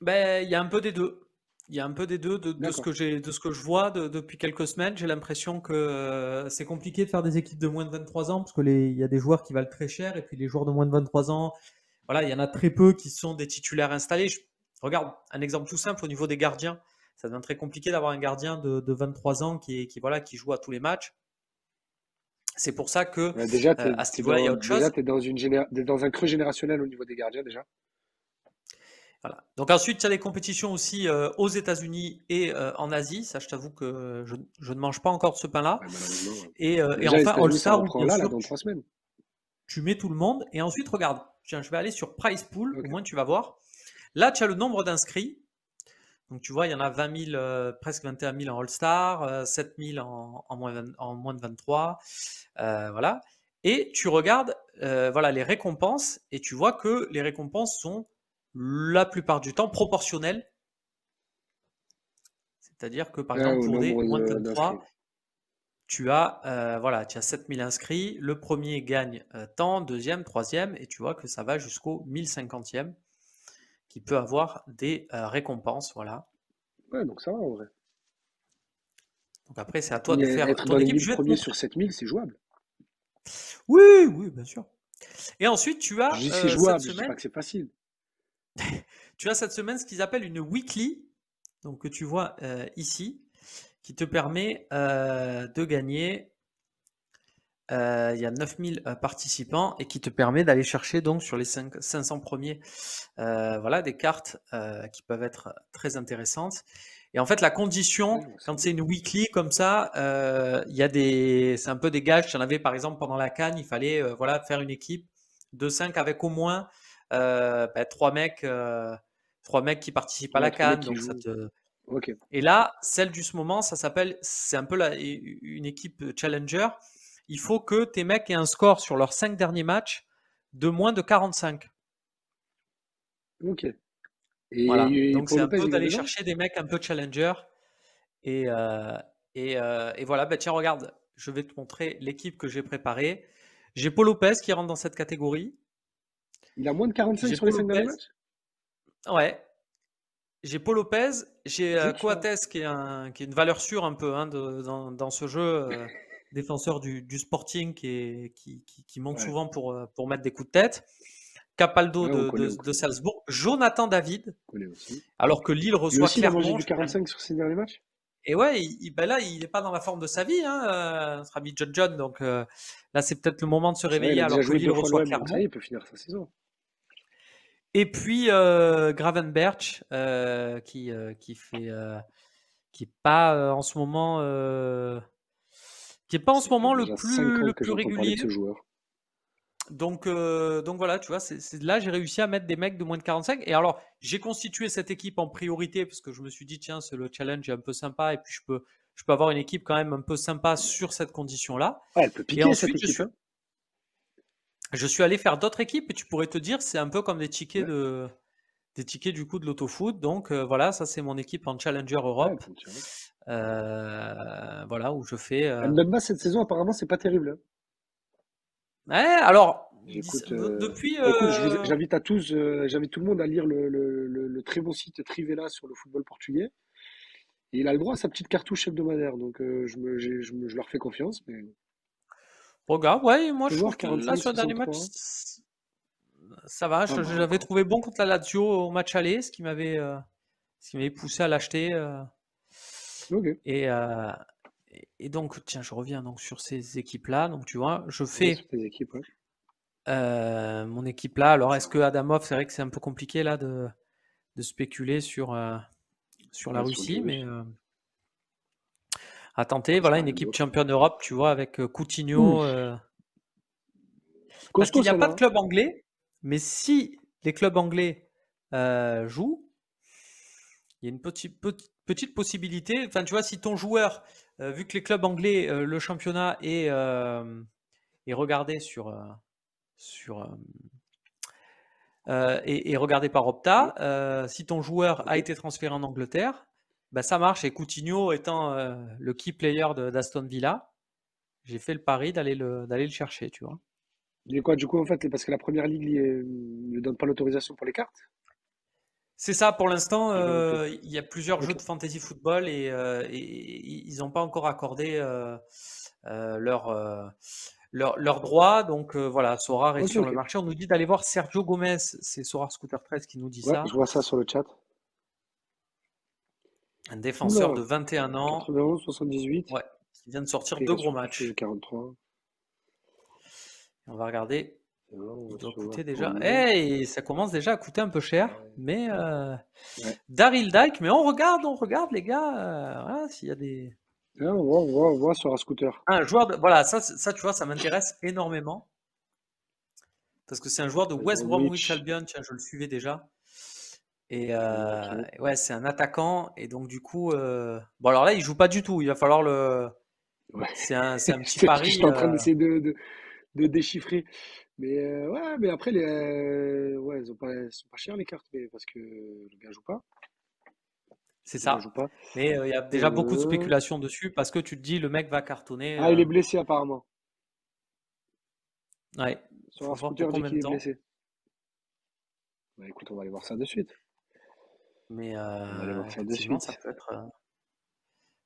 ben, il y a un peu des deux. Il y a un peu des deux de ce D'accord. que de ce que je vois depuis quelques semaines. J'ai l'impression que c'est compliqué de faire des équipes de moins de 23 ans parce que il y a des joueurs qui valent très cher et puis les joueurs de moins de 23 ans, voilà, il y en a très peu qui sont des titulaires installés. Regarde, un exemple tout simple au niveau des gardiens. Ça devient très compliqué d'avoir un gardien de 23 ans voilà, qui joue à tous les matchs. C'est pour ça que Déjà, à ce niveau-là, il y a autre chose. t'es dans un creux générationnel au niveau des gardiens déjà. Voilà. Donc ensuite, tu as les compétitions aussi aux États-Unis et en Asie. Ça, je t'avoue que je ne mange pas encore de ce pain-là. Ouais, malheureusement. Et Déjà, les enfin, États-Unis, ça All-Star, où reprend bien là, sûr, dans 3 semaines. tu mets tout le monde. Et ensuite, regarde, tiens, je vais aller sur Prize Pool, Ok. au moins tu vas voir. Là, tu as le nombre d'inscrits. Donc tu vois, il y en a 20 000, presque 21 000 en All-Star, 7 000 en moins de 23. Voilà. Et tu regardes voilà, les récompenses et tu vois que les récompenses sont la plupart du temps proportionnelles. C'est-à-dire que par exemple, Au pour des nombre moins de d'inscrits. 23, tu as, voilà, tu as 7 000 inscrits. Le premier gagne tant, deuxième, troisième, et tu vois que ça va jusqu'au 1050e qui peut avoir des récompenses. Voilà. Ouais, donc ça va en vrai. Donc après, c'est à toi Puis de faire être ton dans les équipe. 1000 Je vais te premiers sur montrer. 7000, c'est jouable. Oui, oui, bien sûr. Et ensuite, Je dis c'est jouable, je dis pas que c'est facile. tu as cette semaine ce qu'ils appellent une weekly, donc que tu vois ici, qui te permet de gagner. Il y a 9000 participants et qui te permet d'aller chercher donc sur les 500 premiers voilà, des cartes qui peuvent être très intéressantes. Et en fait, la condition, Ouais, quand c'est une weekly comme ça, il y a c'est un peu des gages. J'en avais par exemple pendant la CAN, il fallait voilà, faire une équipe de 5 avec au moins 3 mecs, 3 mecs qui participent à la ouais, 3 CAN. mecs qui Donc ça jouent. te... Ok. Et là, celle du ce moment, ça s'appelle, c'est un peu une équipe challenger. Il faut que tes mecs aient un score sur leurs 5 derniers matchs de moins de 45. Ok. Voilà. Et Donc c'est Paul un Lopez, peu il est d'aller dedans? chercher des mecs un peu challenger. Et, et voilà, bah tiens, regarde, je vais te montrer l'équipe que j'ai préparée. J'ai Paul Lopez qui rentre dans cette catégorie. Il a moins de 45 J'ai sur les Paul 5 derniers Lopez. matchs? Ouais. J'ai Paul Lopez. J'ai Juste ça. Coates qui est une valeur sûre un peu hein, dans ce jeu. Défenseur du Sporting qui monte Ouais. souvent pour mettre des coups de tête. Capaldo Ouais, on connaît, on de connaît. Salzbourg. Jonathan David. On connaît aussi. Alors que Lille Lui reçoit aussi, il a mangé Clermont. du 45 sur ses derniers matchs? Et ouais, ben là, il n'est pas dans la forme de sa vie, hein, notre ami John John. Donc là, c'est peut-être le moment de se C'est vrai, il réveiller a déjà alors que joué Lille 2 fois reçoit l'OM, donc ça y est, Clermont. il peut finir sa saison. Et puis Gravenberch qui fait qui est pas en ce moment qui est pas en ce Ça fait moment déjà 5 ans le que plus j'entends parler régulier. de ce joueur. Donc voilà, tu vois, là j'ai réussi à mettre des mecs de moins de 45. Et alors j'ai constitué cette équipe en priorité parce que je me suis dit tiens, c'est le challenge est un peu sympa et puis je peux avoir une équipe quand même un peu sympa sur cette condition-là. Ouais, elle peut Et piquer cette ensuite équipe, hein? je suis allé faire d'autres équipes et tu pourrais te dire c'est un peu comme des tickets Ouais, des tickets du coup de l'autofoot. Donc voilà, ça c'est mon équipe en Challenger ouais, elle Europe. peut tirer. Voilà où je fais. Mbemba, cette saison, apparemment, c'est pas terrible, hein. Ouais, alors J'écoute, depuis. écoute, j'invite à tous, j'invite tout le monde à lire le très bon site Trivela sur le football portugais. Et il a le droit à sa petite cartouche hebdomadaire, donc je leur fais confiance, mais Regarde, ouais, moi faut je voir trouve que là 45, sur le dernier match 63, hein. ça va. Ça va J'avais encore. trouvé bon contre la Lazio au match aller, ce qui m'avait poussé à l'acheter. Ok. Et, euh, et donc, tiens, je reviens donc sur ces équipes-là. Donc, tu vois, je Ouais, sur fais tes équipes, ouais. mon équipe là. Alors, est-ce que Adamov, c'est vrai que c'est un peu compliqué là de spéculer sur la Ouais, sur Russie, mais Djokovic. à tenter. Après, Voilà, t'as une rien équipe d'autre. championne d'Europe, tu vois, avec Coutinho. Ouf, Parce costaud qu'il n'y a pas celle-là, de hein. club anglais, mais si les clubs anglais jouent, il y a une petite possibilité. Enfin, tu vois, si ton joueur, vu que les clubs anglais, le championnat est regardé sur est regardé par Ouais, Opta, si ton joueur a ok. été transféré en Angleterre, bah, ça marche. Et Coutinho étant le key player d'Aston Villa, j'ai fait le pari d'aller le chercher, tu vois. Et quoi, du coup, en fait, parce que la première ligue ne donne pas l'autorisation pour les cartes? C'est ça, pour l'instant, J'ai pas compris. il y a plusieurs jeux Ok. de fantasy football et ils n'ont pas encore accordé leur droit. Donc voilà, Sorare est Ok, sur le ok. marché. On nous dit d'aller voir Sergio Gomez, c'est Sorare Scooter 13 qui nous dit Ouais, je ça. vois ça sur le chat. Un défenseur Oula, de 21 ans, 91, 78. ouais, qui vient de sortir Après, il deux va gros sur quelque chose de matchs. 43. On va regarder. On Il va doit se voir coûter pour déjà. lui. Et ça commence déjà à coûter un peu cher. Ouais. Mais Ouais. Daryl Dike, mais on regarde les gars. Voilà, s'il y a des. Ah, on voit sur un scooter. Un joueur de. Voilà, ça, tu vois, ça m'intéresse énormément. Parce que c'est un joueur de West Bromwich Albion. Tiens, je le suivais déjà. Et Ok. ouais, c'est un attaquant. Et donc, du coup. Bon, alors là, il joue pas du tout. Il va falloir le. Ouais. C'est un petit J'étais pari. en train d'essayer de déchiffrer. Mais ouais, mais après, ouais, elles sont pas chères les cartes, mais parce que le gars joue pas. C'est Le gars ça. joue pas. Mais il y a déjà beaucoup de spéculations dessus parce que tu te dis, le mec va cartonner. Ah, il est blessé apparemment. Ouais. Sur Faut un voir pour scooter, dit combien qu'il de est temps. blessé. Bah écoute, on va aller voir ça de suite. Mais On va aller voir ça de effectivement, suite.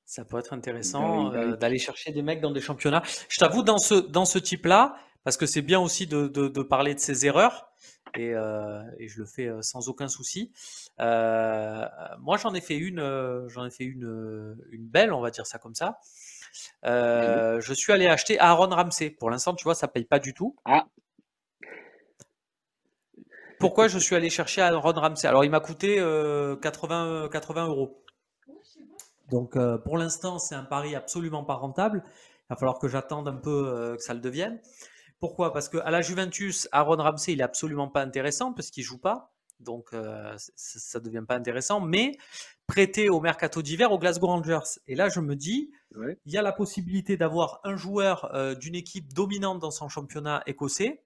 ça peut être intéressant Daryl Dike. d'aller chercher des mecs dans des championnats. Je t'avoue, dans ce type-là, parce que c'est bien aussi de parler de ses erreurs, et je le fais sans aucun souci. Moi, j'en ai fait une belle, on va dire ça comme ça. Ok. Je suis allé acheter Aaron Ramsey. Pour l'instant, tu vois, ça paye pas du tout. Ah, Pourquoi je suis allé chercher Aaron Ramsey? Alors, il m'a coûté 80 euros. Donc, pour l'instant, c'est un pari absolument pas rentable. Il va falloir que j'attende un peu que ça le devienne. Pourquoi? Parce qu'à la Juventus, Aaron Ramsey, il est absolument pas intéressant parce qu'il joue pas. Donc, ça ne devient pas intéressant. Mais prêté au mercato d'hiver au Glasgow Rangers. Et là, je me dis, ouais. il y a la possibilité d'avoir un joueur d'une équipe dominante dans son championnat écossais.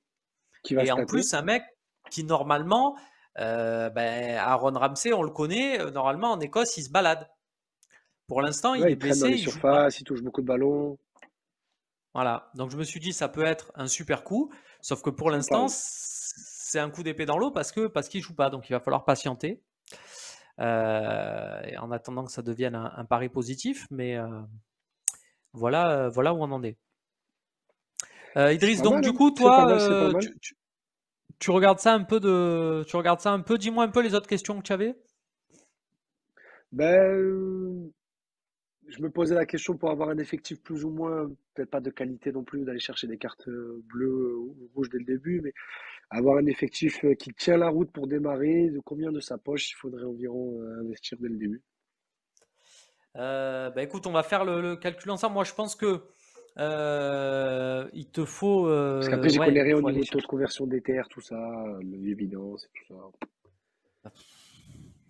Qui va Et se en tâter. plus, un mec qui, normalement, Aaron Ramsey, on le connaît, normalement, en Écosse, il se balade. Pour l'instant, il Ouais, est il traîne dans blessé, les il joue pas. surfaces, il touche beaucoup de ballons. Voilà. Donc je me suis dit, ça peut être un super coup. Sauf que pour C'est un l'instant, pari. c'est un coup d'épée dans l'eau parce qu'il joue pas. Donc il va falloir patienter. Et en attendant que ça devienne un pari positif. Mais voilà où on en est. C'est Idriss, pas donc mal, du hein. coup, C'est pas toi, mal, c'est pas mal. tu regardes ça un peu tu regardes ça un peu. Dis-moi un peu les autres questions que tu avais. Ben, je me posais la question pour avoir un effectif plus ou moins, peut-être pas de qualité non plus, d'aller chercher des cartes bleues ou rouges dès le début, mais avoir un effectif qui tient la route pour démarrer, de combien de sa poche il faudrait environ investir dès le début. Bah écoute, on va faire le calcul ensemble. Moi, je pense que il te faut, Parce qu'après, j'y connais ouais, il rien au faut aller niveau de taux de chercher. conversion d'Ether, tout ça, l'évidence et tout ça.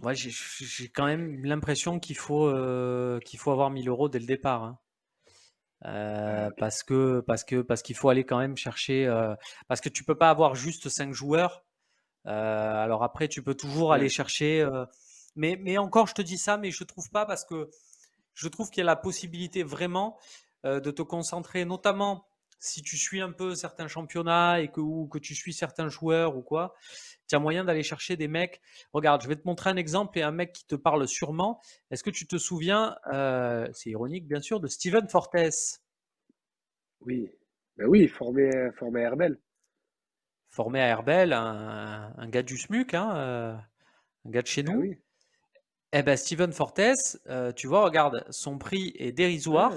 Ouais, j'ai quand même l'impression qu'il faut avoir 1000 euros dès le départ, hein. Ouais, ok. Parce qu'il faut aller quand même chercher. Parce que tu peux pas avoir juste 5 joueurs. Alors après, tu peux toujours aller Ouais, chercher. Mais encore, je te dis ça, mais je trouve pas parce que je trouve qu'il y a la possibilité vraiment de te concentrer, notamment si tu suis un peu certains championnats ou que tu suis certains joueurs ou quoi, tu as moyen d'aller chercher des mecs. Regarde, je vais te montrer un exemple et un mec qui te parle sûrement. Est-ce que tu te souviens, c'est ironique bien sûr, de Steven Fortes, oui. Ben oui, formé à Herbel. formé à Herbel, un gars du SMUC, hein, un gars de chez Ben nous. oui. Eh ben Steven Fortes, tu vois, regarde, son prix est Ah, dérisoire.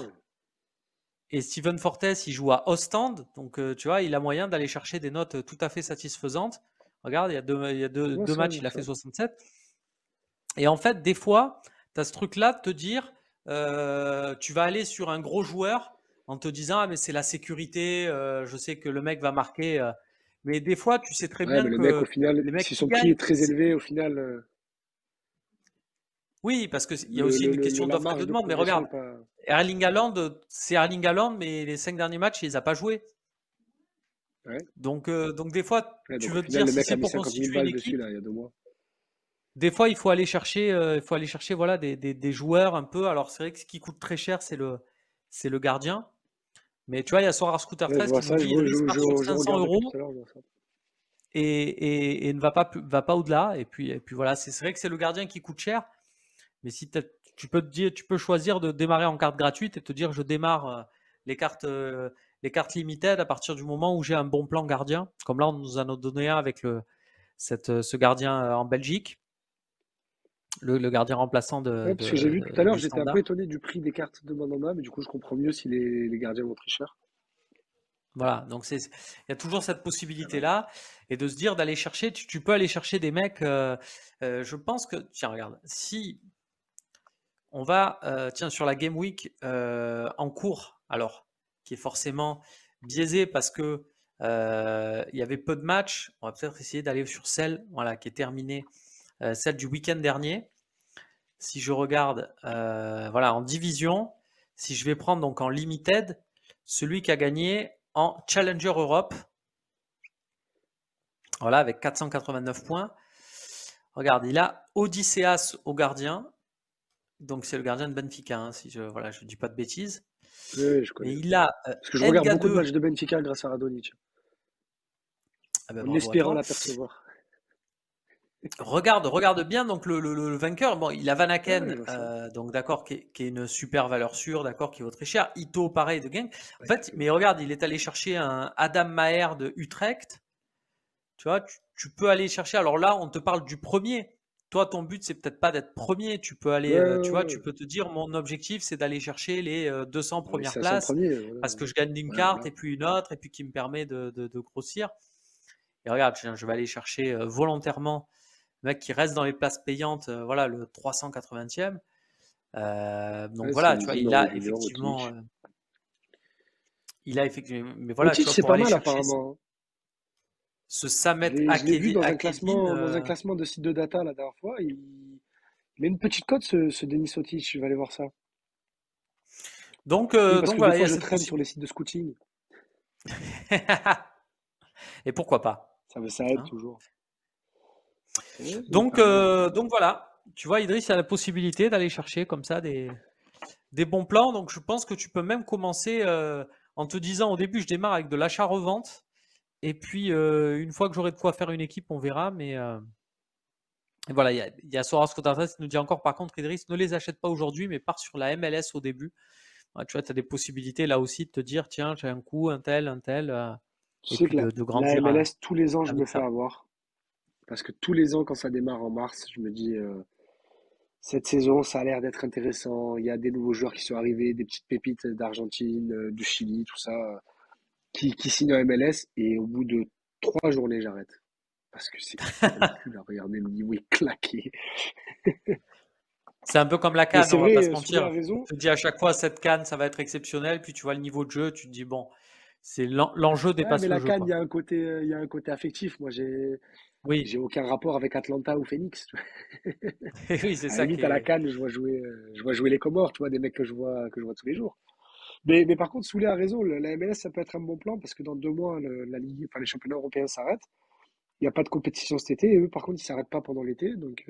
Et Steven Fortes, il joue à Ostend, donc tu vois, il a moyen d'aller chercher des notes tout à fait satisfaisantes. Regarde, il y a je vois deux ça, je matchs, vois il a ça. fait 67. Et en fait, des fois, tu as ce truc-là de te dire, tu vas aller sur un gros joueur en te disant, ah, mais c'est la sécurité, je sais que le mec va marquer. Mais des fois, tu sais très Ouais, bien mais le mec, au que final, les mecs si qui son prix gagnent, est très élevé, au final, oui, parce qu'il y a aussi une question la d'offre et de marge de demande. Mais progression regarde, est pas. Erling Haaland, c'est Erling Haaland, mais les 5 derniers matchs, il les a pas joués. Ouais. Donc des fois, Ouais, tu donc au veux te final, dire, le si mec a c'est mis pour 50 000 constituer une balles dessus, équipe, là, il y a 2 mois. des fois, il faut aller chercher voilà, des joueurs un peu. Alors, c'est vrai que ce qui coûte très cher, c'est le gardien. Mais tu vois, il y a Sorar Scooter Ouais, je 13 vois qui nous ça, dit Idriss part sur je 500 regarde depuis euros tout à l'heure, je vois ça. et ne va pas au-delà. Et puis voilà, c'est vrai que c'est le gardien qui coûte cher. Mais si tu peux te dire, tu peux choisir de démarrer en carte gratuite et te dire je démarre les cartes, euh, les cartes limited à partir du moment où j'ai un bon plan gardien. Comme là, on nous en a donné un avec ce gardien en Belgique. Le gardien remplaçant Ouais, parce que j'ai vu tout à l'heure, du j'étais un peu Standard. étonné du prix des cartes de Mandanda, mais du coup, je comprends mieux si les gardiens vont très cher. Voilà, donc il y a toujours cette possibilité-là, et de se dire d'aller chercher, tu peux aller chercher des mecs, je pense que, tiens, regarde, si on va, tiens, sur la Game Week en cours, alors, qui est forcément biaisée parce que il y avait peu de matchs, on va peut-être essayer d'aller sur celle, voilà, qui est terminée, celle du week-end dernier. Si je regarde, voilà, en division, si je vais prendre donc en limited, celui qui a gagné en Challenger Europe, voilà, avec 489 points. Regarde, il a Odysseas au gardien, donc c'est le gardien de Benfica, hein, si je dis pas de bêtises. Oui, je Et connais. il a Parce que je regarde beaucoup de Elgadeux. matchs de Benfica grâce à Radonjic, Ah ben, en bravo à espérant toi. l'apercevoir. Regarde bien donc le vainqueur. Bon, il a Van Ouais, Aken, je vois ça. donc d'accord, qui est une super valeur sûre, d'accord, qui vaut très cher. Ito, pareil, de Genk. En fait, mais regarde, il est allé chercher un Adam Maher de Utrecht. Tu vois, tu peux aller chercher. Alors là, on te parle du premier. Toi, ton but, c'est peut-être pas d'être premier. Tu peux aller, tu vois, tu Ouais, peux te dire, mon objectif, c'est d'aller chercher les 200 les premières 500 places premiers, voilà. parce que je gagne une Ouais, carte voilà. et puis une autre et puis qui me permet de grossir. Et regarde, je vais aller chercher volontairement le mec qui reste dans les places payantes, voilà, le 380e. Donc Ouais, voilà, c'est tu vois, Zimmer Junior, Otic. il a effectivement, mais voilà, tu Otic, vois, c'est pour pas aller mal chercher apparemment. ce Samet Je l'ai vu Akedin, dans un classement de site de data la dernière fois. Il a une petite cote, ce Denis Otic. Je vais aller voir ça. Oui, parce donc que des voilà, il y fois, a je cette traîne sur les possibilité. sites de scouting. Et pourquoi pas, Ça aide hein. toujours. Ouais, pas mal. Donc voilà, tu vois, Idriss, il y a la possibilité d'aller chercher comme ça des bons plans. Donc je pense que tu peux même commencer en te disant au début, je démarre avec de l'achat-revente. Et puis, une fois que j'aurai de quoi faire une équipe, on verra. Mais et voilà, il y a Soras Cotartas qui nous dit encore, par contre, Idriss, ne les achète pas aujourd'hui, mais pars sur la MLS au début. Ouais, tu vois, tu as des possibilités là aussi de te dire, tiens, j'ai un coup, un tel, Tu et sais puis que de la grandir MLS, tous les ans, je me avec fais ça. avoir. Parce que tous les ans, quand ça démarre en mars, je me dis, cette saison, ça a l'air d'être intéressant. Il y a des nouveaux joueurs qui sont arrivés, des petites pépites d'Argentine, du Chili, tout ça, qui signent en MLS. Et au bout de 3 journées, j'arrête. Parce que c'est ridicule à regarder, le niveau est claqué. C'est un peu comme la Mais CAN, c'est on va pas vrai, se Souley a mentir. On raison. te dit à chaque fois, cette CAN, ça va être exceptionnel, puis tu vois le niveau de jeu, tu te dis, bon, c'est l'enjeu Ouais, mais dépasse le la jeu, CAN, quoi. il y a un côté affectif. Moi, j'ai Oui, aucun rapport avec Atlanta ou Phoenix. oui, c'est À la ça qui limite, à la est. CAN, je vois jouer les Comores, tu vois, des mecs que je vois tous les jours. Mais par contre, Souley a raison, la MLS, ça peut être un bon plan parce que dans 2 mois, la Ligue, enfin, les championnats européens s'arrêtent. Il n'y a pas de compétition cet été et eux, par contre, ils ne s'arrêtent pas pendant l'été. Donc,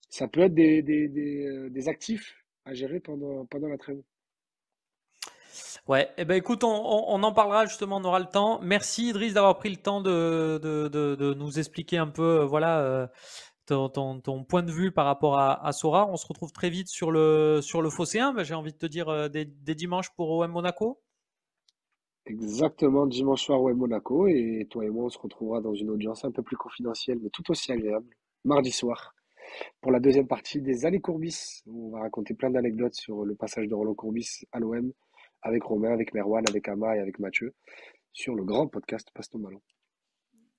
ça peut être des actifs à gérer pendant la trêve. Ouais, eh ben écoute, on en parlera justement, on aura le temps. Merci Idriss d'avoir pris le temps de nous expliquer un peu, voilà, ton point de vue par rapport à Sora. On se retrouve très vite sur le Phocéen. Ben, j'ai envie de te dire dès dimanche pour OM Monaco. Exactement, dimanche soir, ouais, Monaco. Et toi et moi, on se retrouvera dans une audience un peu plus confidentielle, mais tout aussi agréable, mardi soir, pour la deuxième partie des années Courbis, où on va raconter plein d'anecdotes sur le passage de Roland Courbis à l'OM, avec Romain, avec Merwan, avec Ama et avec Mathieu, sur le grand podcast Passe ton ballon.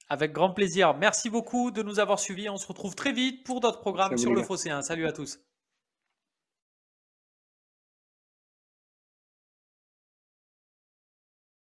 Avec grand plaisir. Merci beaucoup de nous avoir suivis. On se retrouve très vite pour d'autres programmes Salut sur les le gars. Phocéen. Salut à tous.